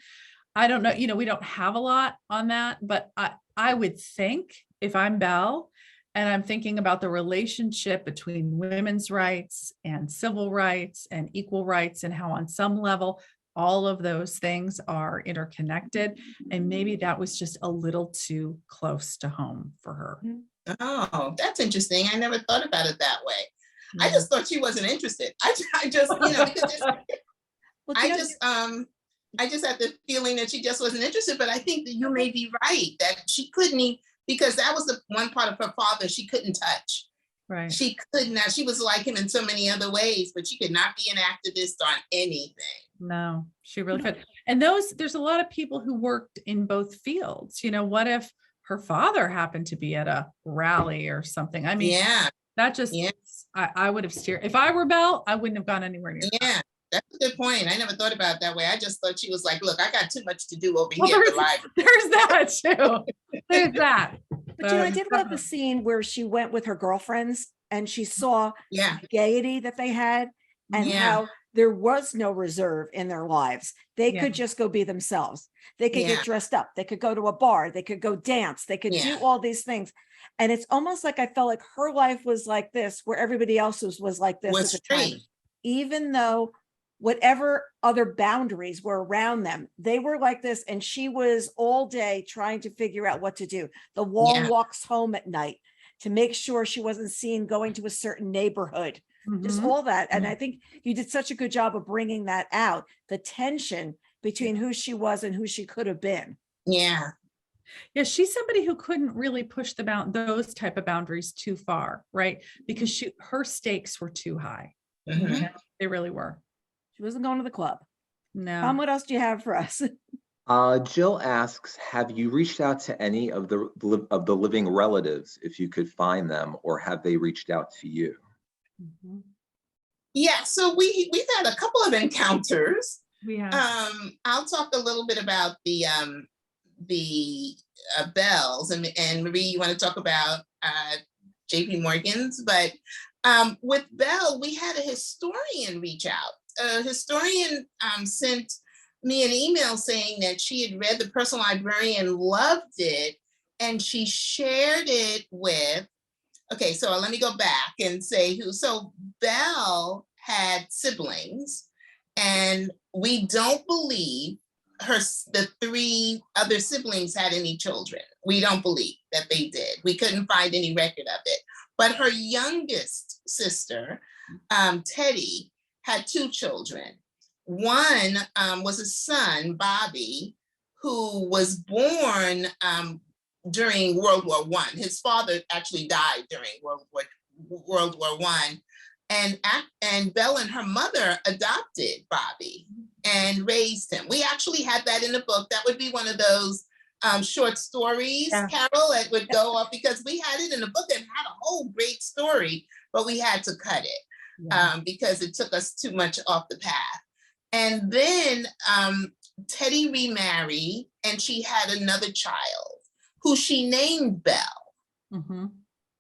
I don't know, we don't have a lot on that, but I would think if I'm Belle and I'm thinking about the relationship between women's rights and civil rights and equal rights, and how on some level, all of those things are interconnected. And maybe that was just a little too close to home for her. Oh, that's interesting. I never thought about it that way. I just thought she wasn't interested. I just, because I just had the feeling that she just wasn't interested, but I think that you may be right, that she couldn't even, because that was the one part of her father she couldn't touch. Right. She could not, she was like him in so many other ways, but she could not be an activist on anything. No, she really could. And there's a lot of people who worked in both fields. What if her father happened to be at a rally or something? I mean, that just, I would have steered, if I were Belle, I wouldn't have gone anywhere near that. That's a good point. I never thought about it that way. I just thought she was like, look, I got too much to do over here at the library. There's that too. There's that. But I did love the scene where she went with her girlfriends and she saw the gaiety that they had and how there was no reserve in their lives. They could just go be themselves. They could get dressed up. They could go to a bar. They could go dance. They could do all these things. And it's almost like I felt like her life was like this, where everybody else's was like this at the time. Even though whatever other boundaries were around them, they were like this. And she was all day trying to figure out what to do. The long walks home at night to make sure she wasn't seen going to a certain neighborhood, just all that. And I think you did such a good job of bringing that out, the tension between who she was and who she could have been. Yeah, she's somebody who couldn't really push those type of boundaries too far, right? Because her stakes were too high. They really were. She wasn't going to the club. No. Tom, what else do you have for us? Jill asks, have you reached out to any of the living relatives, if you could find them, or have they reached out to you? Yeah, so we've had a couple of encounters. We have. I'll talk a little bit about the Bells, and Marie, you want to talk about JP Morgan's, but with Belle, we had a historian reach out. A historian sent me an email saying that she had read the Personal Librarian, loved it, and she shared it with, okay, so let me go back and say who. So Belle had siblings, and we don't believe the 3 other siblings had any children. We don't believe that they did. We couldn't find any record of it. But her youngest sister, Teddy, had 2 children. One was a son, Bobby, who was born during World War I. His father actually died during World War I. And Belle and her mother adopted Bobby and raised him. We actually had that in the book. That would be one of those short stories, Carol, that would go off, because we had it in the book and had a whole great story, but we had to cut it because it took us too much off the path. And then Teddy remarried, and she had another child who she named Belle.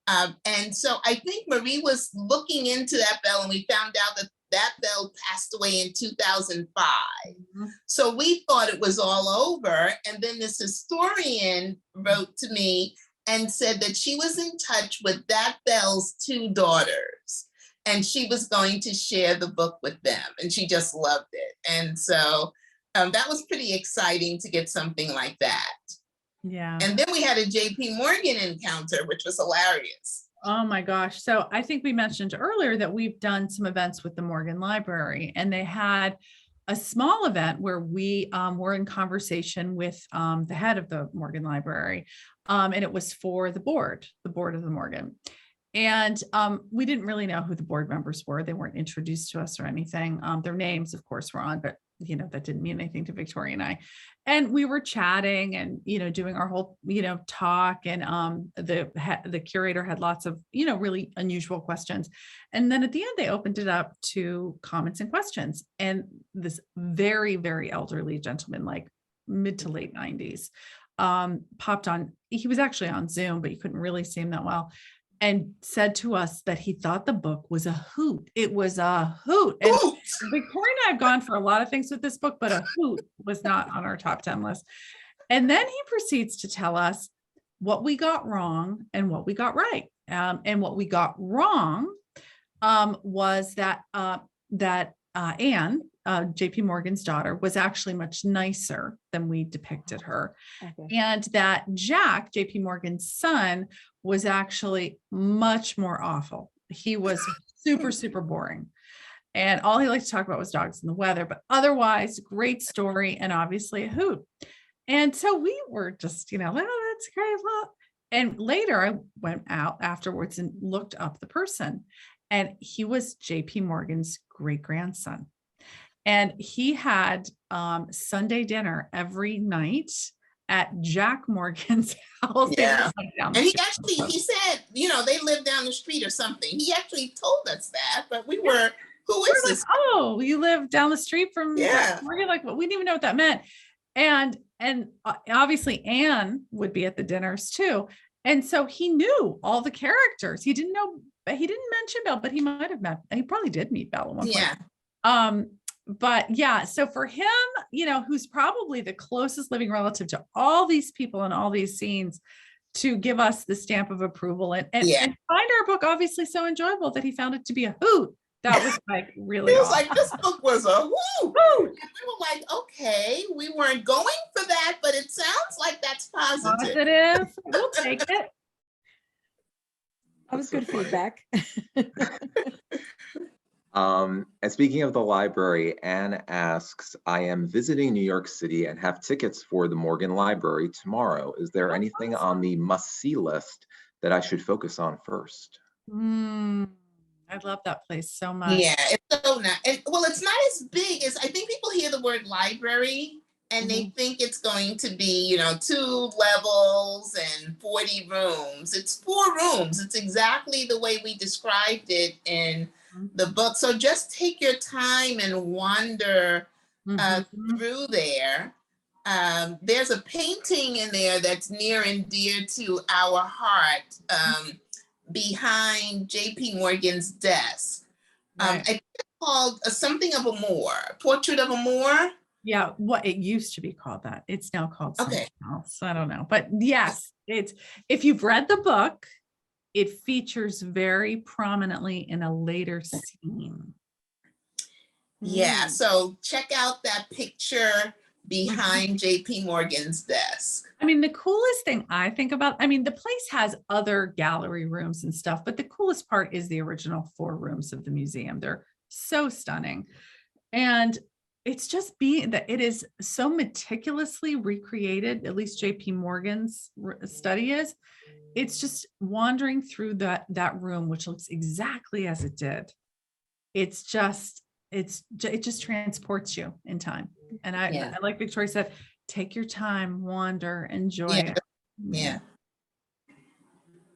And so I think Marie was looking into that Belle, and we found out that Belle passed away in 2005. So we thought it was all over. And then this historian wrote to me and said that she was in touch with that Belle's 2 daughters, and she was going to share the book with them, and she just loved it. And so that was pretty exciting to get something like that. Yeah. And then we had a JP Morgan encounter, which was hilarious. Oh my gosh. So I think we mentioned earlier that we've done some events with the Morgan Library, and they had a small event where we were in conversation with the head of the Morgan Library. And it was for the board of the Morgan. And we didn't really know who the board members were. They weren't introduced to us or anything. Their names, of course, were on, but that didn't mean anything to Victoria and I. And we were chatting and, doing our whole, talk. And the curator had lots of, really unusual questions. And then at the end, they opened it up to comments and questions. And this very, very elderly gentleman, like mid to late 90s, popped on. He was actually on Zoom, but you couldn't really see him that well. And said to us that he thought the book was a hoot. It was a hoot. And Victoria and I have gone for a lot of things with this book, but a hoot was not on our top 10 list. And then he proceeds to tell us what we got wrong and what we got right. And what we got wrong was that Anne, JP Morgan's daughter, was actually much nicer than we depicted her. Okay. And that Jack, JP Morgan's son, was actually much more awful. He was super, super boring. And all he liked to talk about was dogs and the weather, but otherwise, great story and obviously a hoot. And so we were just, oh, that's great. Well, and later I went out afterwards and looked up the person, and he was JP Morgan's great grandson. And he had Sunday dinner every night at Jack Morgan's house. Yeah. And he said, they live down the street or something. He actually told us that, but we were, who is this? Like, oh, you live down the street from Morgan? Like, well, we didn't even know what that meant. And obviously Anne would be at the dinners too. And so he knew all the characters. He didn't mention Belle, but he might have he probably did meet Belle at one point. Yeah. But yeah, so for him, who's probably the closest living relative to all these people and all these scenes, to give us the stamp of approval and find our book obviously so enjoyable that he found it to be a hoot. That was like really He was awesome. Like, this book was a hoot. And we were like, okay, we weren't going for that, but it sounds like that's positive. Positive. We'll take it. That was good feedback. And speaking of the library, Anne asks, I am visiting New York City and have tickets for the Morgan Library tomorrow. Is there anything on the must-see list that I should focus on first? I love that place so much. Yeah, it's so nice. And, well, it's not as big as, I think people hear the word library and they think it's going to be, 2 levels and 40 rooms. It's 4 rooms. It's exactly the way we described it in the book. So just take your time and wander through there. There's a painting in there that's near and dear to our heart, behind JP Morgan's desk. I think it's called something of a Moor, Portrait of a Moor. Yeah, what it used to be called that. It's now called something else. I don't know. But yes, if you've read the book, it features very prominently in a later scene. Yeah, so check out that picture behind JP Morgan's desk. I mean, the coolest thing I think about, the place has other gallery rooms and stuff, but the coolest part is the original 4 rooms of the museum. They're so stunning. And it's just that it is so meticulously recreated, at least JP Morgan's study is. It's just wandering through that room, which looks exactly as it did. It just transports you in time. And I like Victoria said, take your time, wander, enjoy it. Yeah.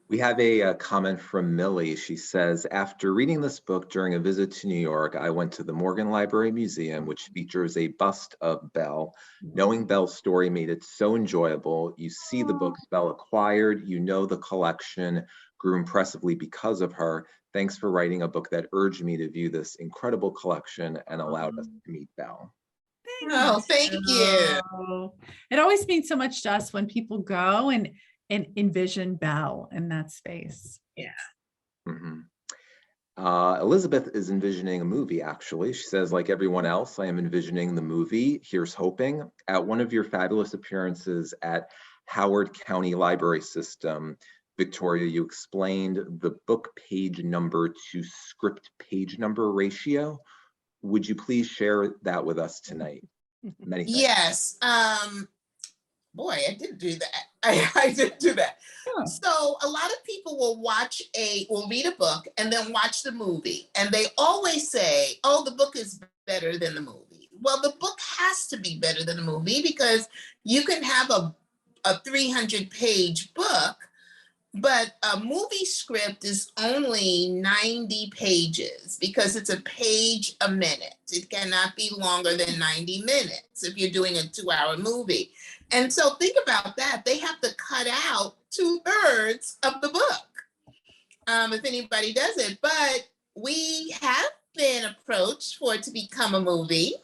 We have a comment from Millie. She says, after reading this book during a visit to New York, I went to the Morgan Library Museum, which features a bust of Belle. Knowing Belle's story made it so enjoyable. You see the books Belle acquired, the collection grew impressively because of her. Thanks for writing a book that urged me to view this incredible collection and allowed us to meet Belle. Thank you. It always means so much to us when people go and envision Belle in that space. Yeah. Elizabeth is envisioning a movie, actually. She says, like everyone else, I am envisioning the movie. Here's hoping. At one of your fabulous appearances at Howard County Library System, Victoria, you explained the book page number to script page number ratio. Would you please share that with us tonight? Many thanks. Yes. Boy, I did do that. I did do that. Huh. So a lot of people will read a book and then watch the movie. And they always say, oh, the book is better than the movie. Well, the book has to be better than the movie because you can have a 300-page book, but a movie script is only 90 pages because it's a page a minute. It cannot be longer than 90 minutes if you're doing a 2-hour movie. And so think about that. They have to cut out 2/3 of the book if anybody does it. But we have been approached for it to become a movie.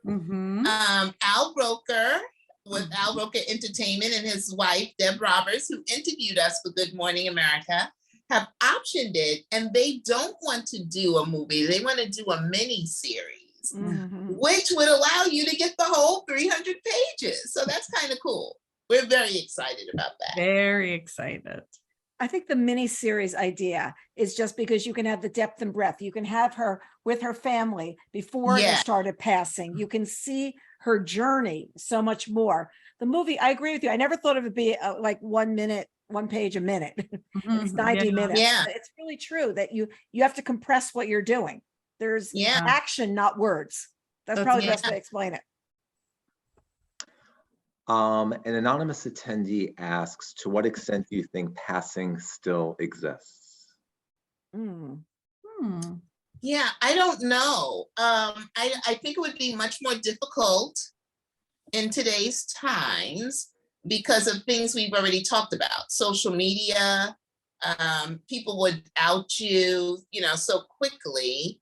Al Roker with Al Roker Entertainment and his wife, Deb Roberts, who interviewed us for Good Morning America, have optioned it, and they don't want to do a movie. They want to do a mini series, which would allow you to get the whole 300 pages. So that's kind of cool. We're very excited about that. Very excited. I think the mini series idea is just because you can have the depth and breadth. You can have her with her family before they started passing. You can see her journey so much more. The movie, I agree with you. I never thought of it be like 1 minute, 1 page a minute. It's 90 minutes. Yeah. It's really true that you have to compress what you're doing. There's action, not words. That's probably the best way to explain it. An anonymous attendee asks, to what extent do you think passing still exists? Yeah, I don't know. I think it would be much more difficult in today's times because of things we've already talked about. Social media, people would out you, so quickly.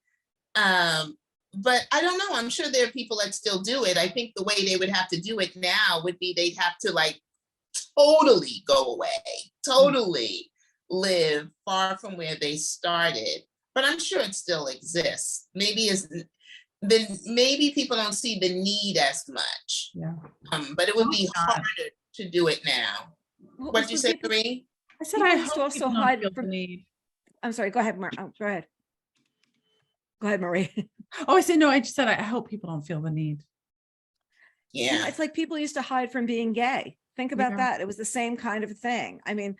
But I don't know. I'm sure there are people that still do it. I think the way they would have to do it now would be they'd have to like totally go away, totally live far from where they started. But I'm sure it still exists. Maybe people don't see the need as much. But it would be harder to do it now. What did you say, Marie? I said I hope also people don't hide feel from the need. I'm sorry. Go ahead, go ahead. Go ahead, Marie. Oh, I said no. I just said I hope people don't feel the need. Yeah, It's like people used to hide from being gay. Think about that. It was the same kind of thing. I mean,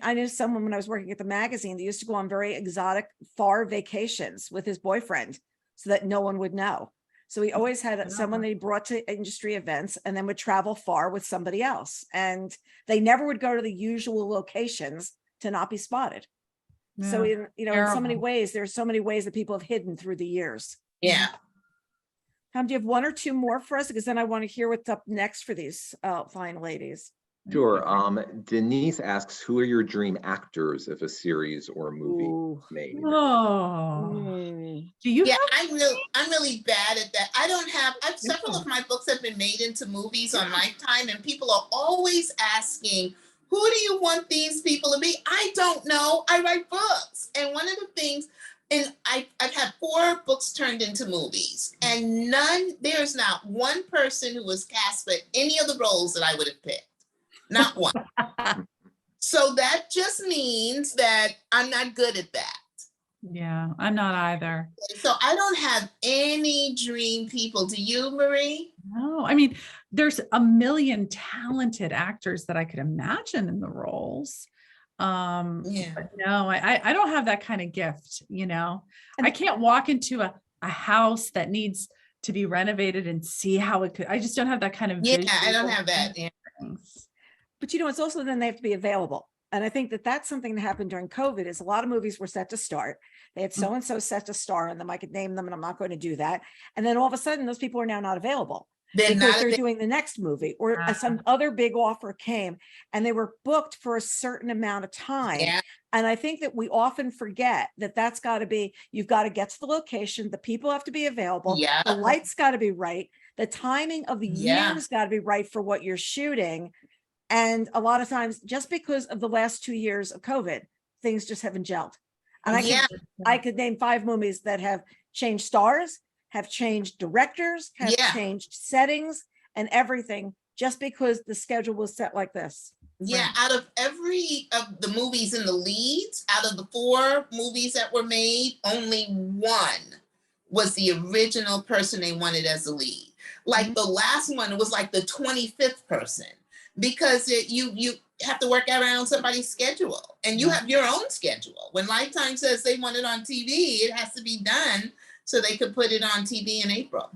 I knew someone when I was working at the magazine that used to go on very exotic, far vacations with his boyfriend so that no one would know. So he always had someone that he brought to industry events and then would travel far with somebody else. And they never would go to the usual locations to not be spotted. So, in so many ways, there's so many ways that people have hidden through the years. Yeah. Tom, do you have 1 or 2 more for us? Because then I want to hear what's up next for these fine ladies. Sure. Denise asks, who are your dream actors if a series or a movie is made? Do you? Yeah, I'm really bad at that. I've several of my books have been made into movies on Lifetime, and people are always asking, who do you want these people to be? I don't know. I write books. And one of the things, and I've had 4 books turned into movies, and there's not one person who was cast for any of the roles that I would have picked. Not one. So that just means that I'm not good at that. Yeah, I'm not either. So I don't have any dream people. Do you, Marie? No, I mean, there's a million talented actors that I could imagine in the roles. But no, I don't have that kind of gift, I can't walk into a house that needs to be renovated and see how it could. I just don't have that kind of vision. Yeah, I don't have that. Yeah. But it's also then they have to be available. And I think that that's something that happened during COVID is a lot of movies were set to start. They had so-and-so set to star in them. I could name them and I'm not going to do that. And then all of a sudden those people are now not available because they're doing the next movie or some other big offer came and they were booked for a certain amount of time. Yeah. And I think that we often forget that that's got to be, you've got to get to the location. The people have to be available. Yeah. The lights got to be right. The timing of the year's got to be right for what you're shooting. And a lot of times, just because of the last 2 years of COVID, things just haven't gelled. And I could name 5 movies that have changed stars, have changed directors, have changed settings and everything just because the schedule was set like this. Yeah, out of every of the movies in the leads, out of the 4 movies that were made, only 1 was the original person they wanted as the lead. Like the last one was like the 25th person. Because you have to work around somebody's schedule and you have your own schedule. When Lifetime says they want it on TV, it has to be done so they could put it on TV in April.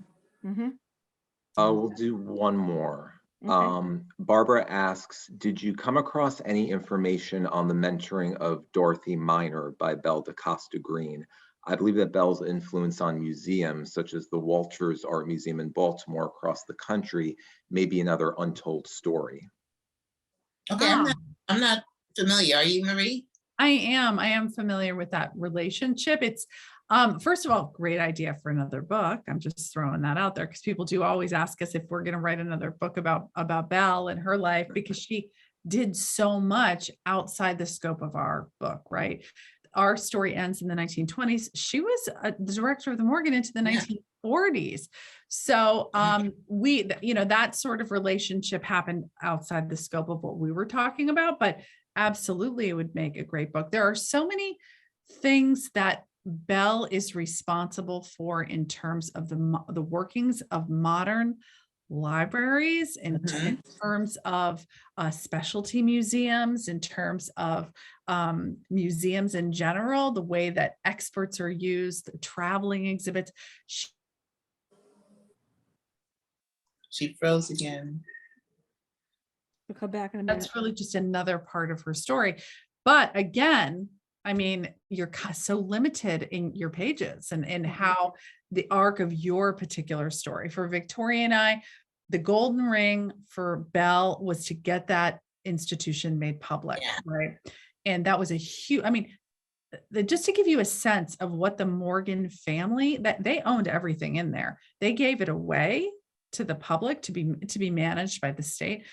We'll do one more. Okay. Barbara asks, did you come across any information on the mentoring of Dorothy Minor by Belle DaCosta Green? I believe that Belle's influence on museums, such as the Walters Art Museum in Baltimore across the country, may be another untold story. Okay, I'm not familiar. Are you, Marie? I am familiar with that relationship. It's first of all, great idea for another book. I'm just throwing that out there because people do always ask us if we're going to write another book about Belle and her life, because she did so much outside the scope of our book, right? Our story ends in the 1920s. She was the director of the Morgan into the 1940s. So that sort of relationship happened outside the scope of what we were talking about, but absolutely it would make a great book. There are so many things that Belle is responsible for in terms of the workings of modern libraries, in terms of specialty museums, in terms of museums in general, the way that experts are used, the traveling exhibits. She froze again. We'll come back in a minute. That's really just another part of her story. But again, I mean, you're so limited in your pages and how the arc of your particular story. For Victoria and I, the golden ring for Belle was to get that institution made public, right? And that was a huge, I mean, just to give you a sense of what the Morgan family, that they owned everything in there. They gave it away to the public to be managed by the state.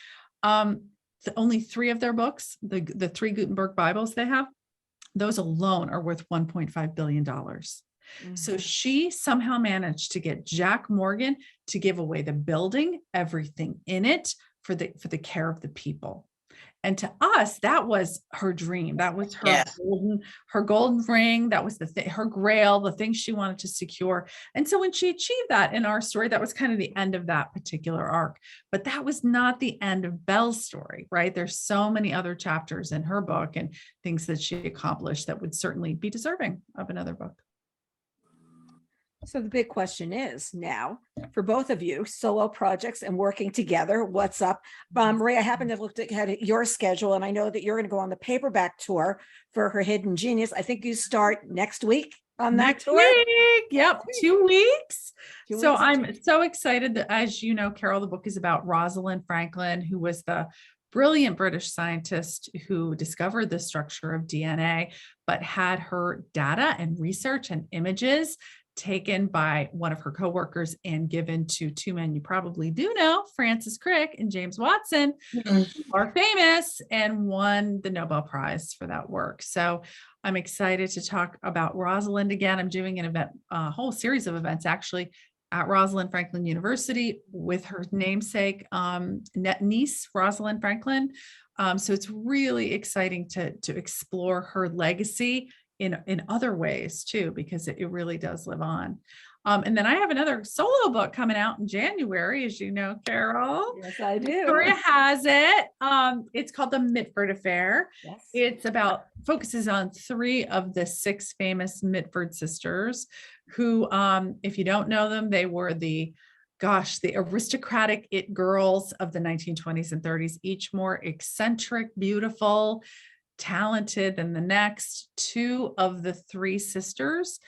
Only 3 of their books, the 3 Gutenberg Bibles they have, those alone are worth $1.5 billion. So she somehow managed to get Jack Morgan to give away the building, everything in it, for the care of the people. And to us, that was her dream. That was her golden ring. That was her grail, the thing she wanted to secure. And so when she achieved that in our story, that was kind of the end of that particular arc. But that was not the end of Belle's story, right? There's so many other chapters in her book and things that she accomplished that would certainly be deserving of another book. So the big question is now for both of you, solo projects and working together, what's up? Maria, I happen to have looked at your schedule, and I know that you're going to go on the paperback tour for her Hidden Genius. I think you start next week on that tour. Yep, 2 weeks. So I'm so excited that, as you know, Carol, the book is about Rosalind Franklin, who was the brilliant British scientist who discovered the structure of DNA, but had her data and research and images taken by one of her coworkers and given to 2 men you probably do know, Francis Crick and James Watson, who are famous and won the Nobel Prize for that work. So I'm excited to talk about Rosalind again. I'm doing an event, a whole series of events actually at Rosalind Franklin University with her namesake niece, Rosalind Franklin. So it's really exciting to explore her legacy in other ways too, because it really does live on. And then I have another solo book coming out in January, as you know, Carol. Yes, I do. Victoria has it. It's called The Mitford Affair. Yes. It's focuses on 3 of the 6 famous Mitford sisters who, if you don't know them, they were the aristocratic it girls of the 1920s and 30s, each more eccentric, beautiful, talented than the next. 2 of the 3 sisters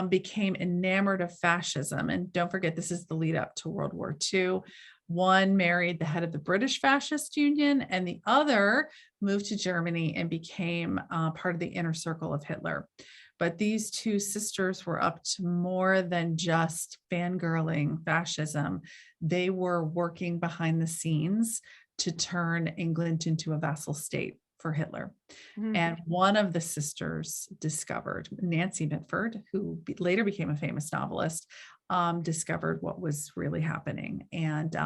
became enamored of fascism. And don't forget, this is the lead up to World War II. One married the head of the British Fascist Union, and the other moved to Germany and became part of the inner circle of Hitler. But these 2 sisters were up to more than just fangirling fascism. They were working behind the scenes to turn England into a vassal state for Hitler. And one of the sisters discovered, Nancy Mitford, who later became a famous novelist, discovered what was really happening. And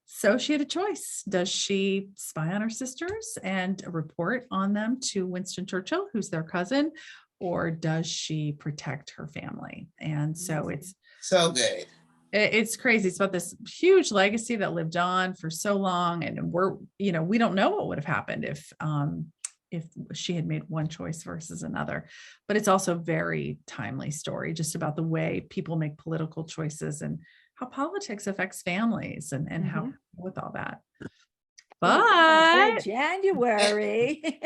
so she had a choice. Does she spy on her sisters and report on them to Winston Churchill, who's their cousin, or does she protect her family? And so it's so good. It's crazy. It's about this huge legacy that lived on for so long. And we don't know what would have happened if she had made one choice versus another. But it's also a very timely story, just about the way people make political choices and politics affects families and how with all that. Well, But January,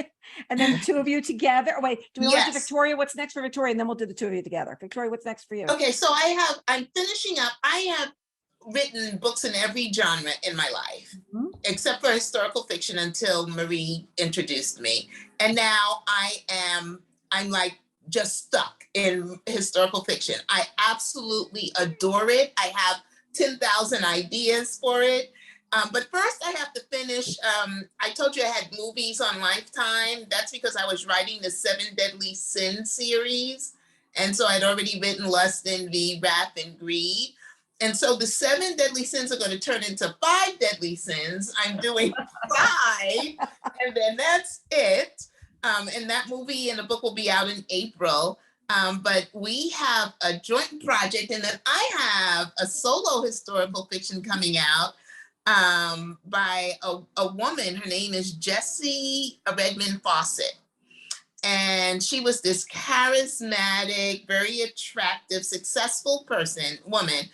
and then the two of you together. Wait, do we want to do Yes. Victoria? What's next for Victoria? And then we'll do the two of you together. Victoria, what's next for you? Okay, so I'm finishing up. I have written books in every genre in my life, except for historical fiction until Marie introduced me. And now I'm like just stuck in historical fiction. I absolutely adore it. I have 10,000 ideas for it. But first I have to finish, I told you I had movies on Lifetime. That's because I was writing the 7 Deadly Sins series. And so I'd already written Lust, Envy, Wrath, and Greed. And so the 7 Deadly Sins are going to turn into 5 Deadly Sins. I'm doing 5, and then that's it. And that movie and the book will be out in April. But we have a joint project, and then I have a solo historical fiction coming out by a woman. Her name is Jessie Redmond Fawcett. And she was this charismatic, very attractive, successful woman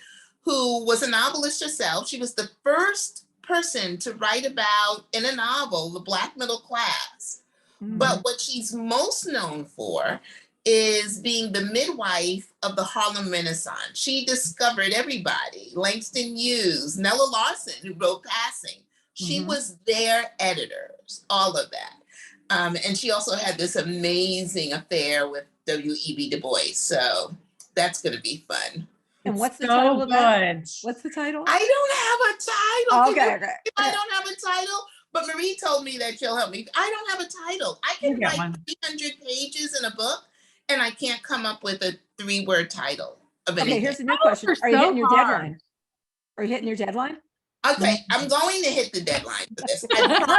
who was a novelist herself. She was the first person to write about, in a novel, the Black middle class. But what she's most known for is being the midwife of the Harlem Renaissance. She discovered everybody, Langston Hughes, Nella Larson, who wrote Passing. She was their editors, all of that. And she also had this amazing affair with W.E.B. Du Bois. So that's going to be fun. And what's the so title of that? good. What's the title? I don't have a title. Okay. I don't have a title, but Marie told me that she'll help me. I don't have a title. I can get write one. 300 pages in a book, and I can't come up with a 3-word title of anything. Okay, here's the new Oh, question. you're Are you so hitting your hard. deadline? Are you hitting your deadline? Okay, I'm going to hit the deadline for this. I promise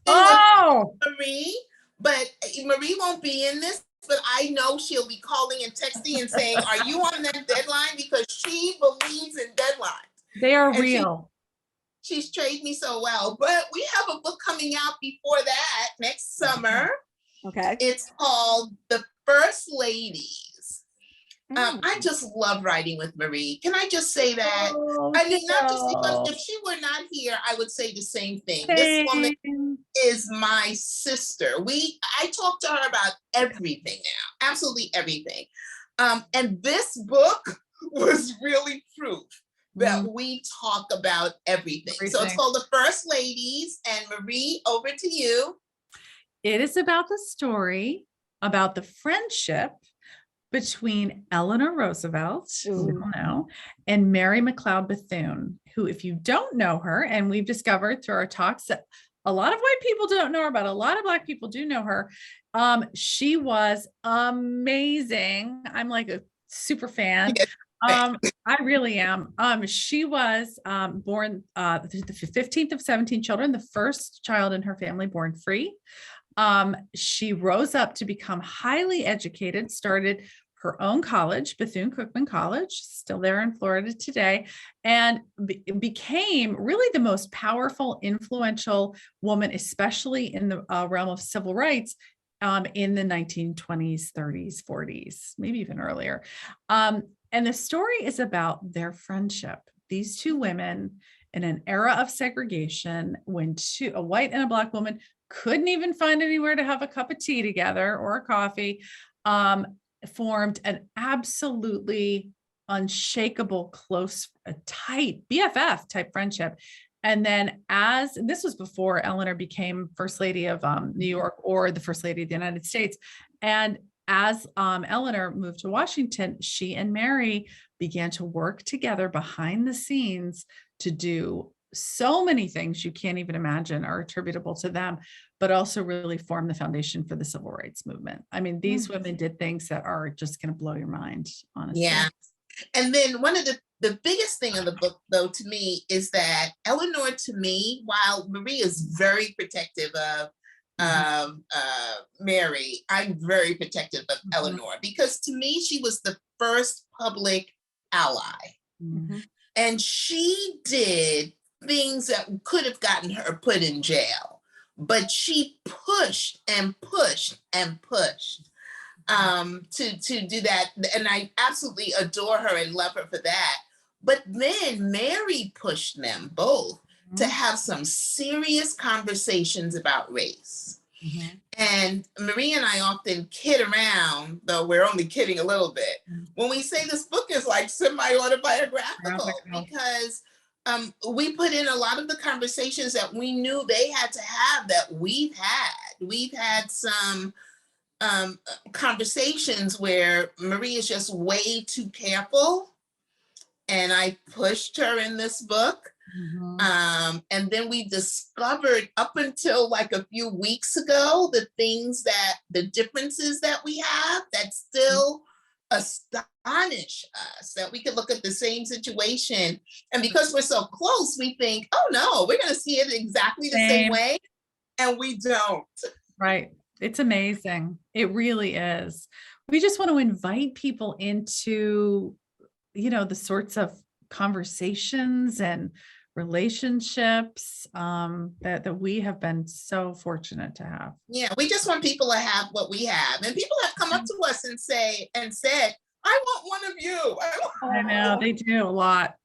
Oh, Marie, but Marie won't be in this, but I know she'll be calling and texting and saying, are you on that deadline? Because she believes in deadlines. they are And real. She's trained me so well. But we have a book coming out before that next summer. Okay. It's called The First Ladies. I just love writing with Marie. Can I just say that? Oh, I mean, not just because no. if she were not here, I would say the same thing. This woman is my sister. I talk to her about everything now, absolutely everything. And this book was really proof that we talk about everything. So it's called The First Ladies, and Marie, over to you. It is about the story about the friendship between Eleanor Roosevelt, who we all know, and Mary Mcleod Bethune, who, if you don't know her, and we've discovered through our talks that a lot of white people don't know her, but a lot of Black people do know her. She was amazing. I'm like a super fan. I really am. She was born the 15th of 17 children, the first child in her family born free. She rose up to become highly educated, started her own college, Bethune-Cookman College, still there in Florida today, and became really the most powerful, influential woman, especially in the realm of civil rights in the 1920s, 30s, 40s, maybe even earlier. And the story is about their friendship. These two women in an era of segregation, when a white and a Black woman couldn't even find anywhere to have a cup of tea together or a coffee, formed an absolutely unshakable, close, tight BFF type friendship. And then this was before Eleanor became First Lady of New York or the First Lady of the United States. And as Eleanor moved to Washington, she and Mary began to work together behind the scenes to do so many things you can't even imagine are attributable to them, but also really form the foundation for the civil rights movement. I mean, these women did things that are just going to blow your mind, honestly. Yeah. And then one of the biggest thing in the book, though, to me, is that Eleanor, to me, while Marie is very protective of Mary, I'm very protective of Eleanor, because to me, she was the first public ally. And she did things that could have gotten her put in jail, but she pushed and pushed and pushed to do that. And I absolutely adore her and love her for that. But then Mary pushed them both to have some serious conversations about race. And Marie and I often kid around, though we're only kidding a little bit, when we say this book is like semi-autobiographical, because we put in a lot of the conversations that we knew they had to have that we've had. We've had some conversations where Marie is just way too careful, and I pushed her in this book. And then we discovered up until like a few weeks ago, the differences that we have that still astonish us, that we could look at the same situation. And because we're so close, we think, oh no, we're going to see it exactly the same way. And we don't. Right. It's amazing. It really is. We just want to invite people into, the sorts of conversations and relationships that we have been so fortunate to have. Yeah, we just want people to have what we have. And people have come up to us and said, I want one of you. I know, they do a lot.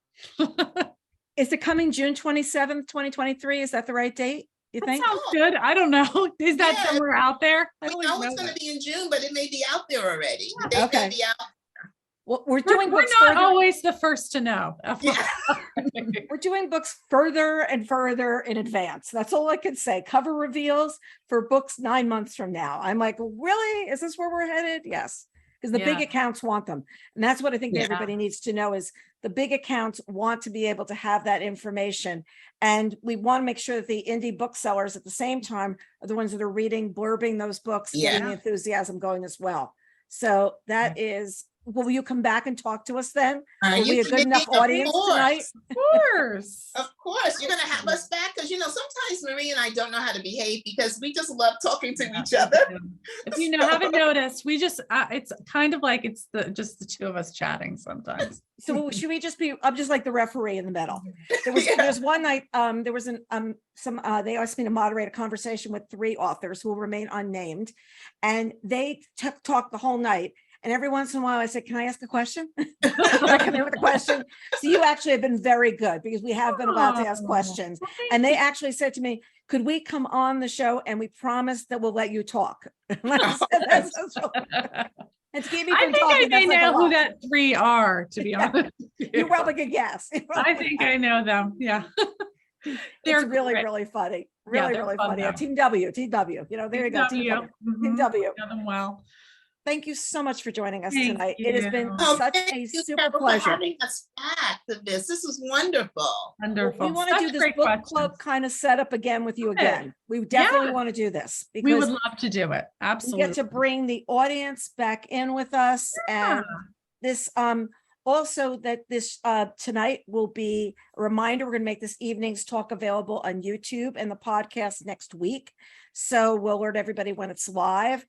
Is it coming June 27th, 2023? Is that the right date? You think? Sounds good. I don't know. Is that somewhere out there? We know it's going to be in June, but it may be out there already. Yeah. They may be out. Well, we're not further. Always the first to know. Yeah. We're doing books further and further in advance. That's all I can say. Cover reveals for books 9 months from now. I'm like, really? Is this where we're headed? Yes. Because the big accounts want them. And that's what I think everybody needs to know is the big accounts want to be able to have that information. And we want to make sure that the indie booksellers at the same time are the ones that are reading, blurbing those books, getting the enthusiasm going as well. So that is, will you come back and talk to us then? Will we a good enough audience tonight? Of course. Of course. You're going to have us back because, sometimes Marie and I don't know how to behave because we just love talking to each other. If you haven't noticed, we just, it's kind of like it's just the two of us chatting sometimes. So should we just be, I'm just like the referee in the middle. There's one night, there was they asked me to moderate a conversation with 3 authors who will remain unnamed. And they talked the whole night. And every once in a while I said, can I ask a question? I come in with a question. So you actually have been very good because we have been about to ask questions. And they actually said to me, could we come on the show and we promise that we'll let you talk? I think I may know who that 3 are, to be honest. You probably could guess. I think I know them. Yeah. They're really, really funny. Really funny. Team W. There you go. Team W. Know them well. Thank you so much for joining us tonight. It has been such a super pleasure. For having us back to this. This is wonderful. Wonderful. We want to do this book club kind of setup again with you again. We definitely want to do this because we would love to do it. Absolutely. We get to bring the audience back in with us. And this also that this tonight will be a reminder. We're going to make this evening's talk available on YouTube and the podcast next week. So we'll alert everybody when it's live.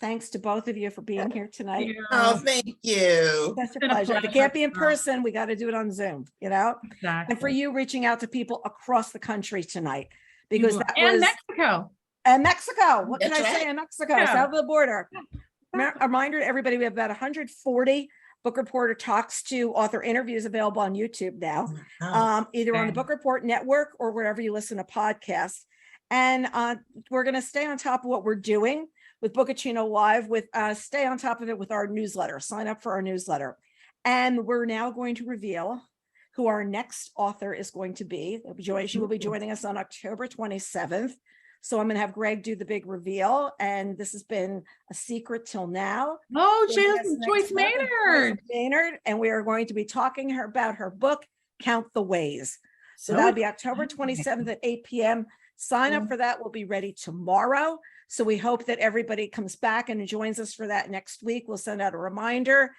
Thanks to both of you for being here tonight. Oh, thank you. That's a pleasure. If it can't be in person, we got to do it on Zoom, Exactly. And for you reaching out to people across the country tonight, because that was Mexico. And Mexico. What can I say in Mexico? Yeah. South of the border. A reminder to everybody, we have about 140 Book Reporter Talks to Author interviews available on YouTube now, either on the Book Report Network or wherever you listen to podcasts. And we're going to stay on top of what we're doing with Bookaccino Live, stay on top of it with our newsletter, sign up for our newsletter. And we're now going to reveal who our next author is going to be. She will be joining us on October 27th. So I'm going to have Greg do the big reveal. And this has been a secret till now. Oh, Joyce Maynard. And we are going to be talking about her book, Count the Ways. So that'll be October 27th at 8 p.m. Sign up for that. We'll be ready tomorrow. So we hope that everybody comes back and joins us for that next week. We'll send out a reminder.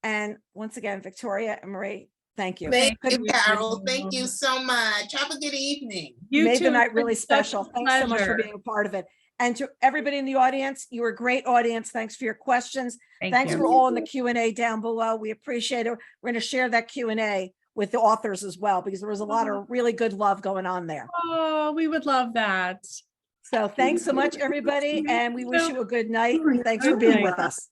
And once again, Victoria and Marie, thank you. Thank you, Carol. Thank you so much. Have a good evening. You made the night really special. Thanks so much for being a part of it. And to everybody in the audience, you were a great audience. Thanks for your questions. Thanks for all in the Q&A down below. We appreciate it. We're going to share that Q&A with the authors as well, because there was a lot of really good love going on there. Oh, we would love that. So thanks so much, everybody. And we wish you a good night. Thanks for being with us.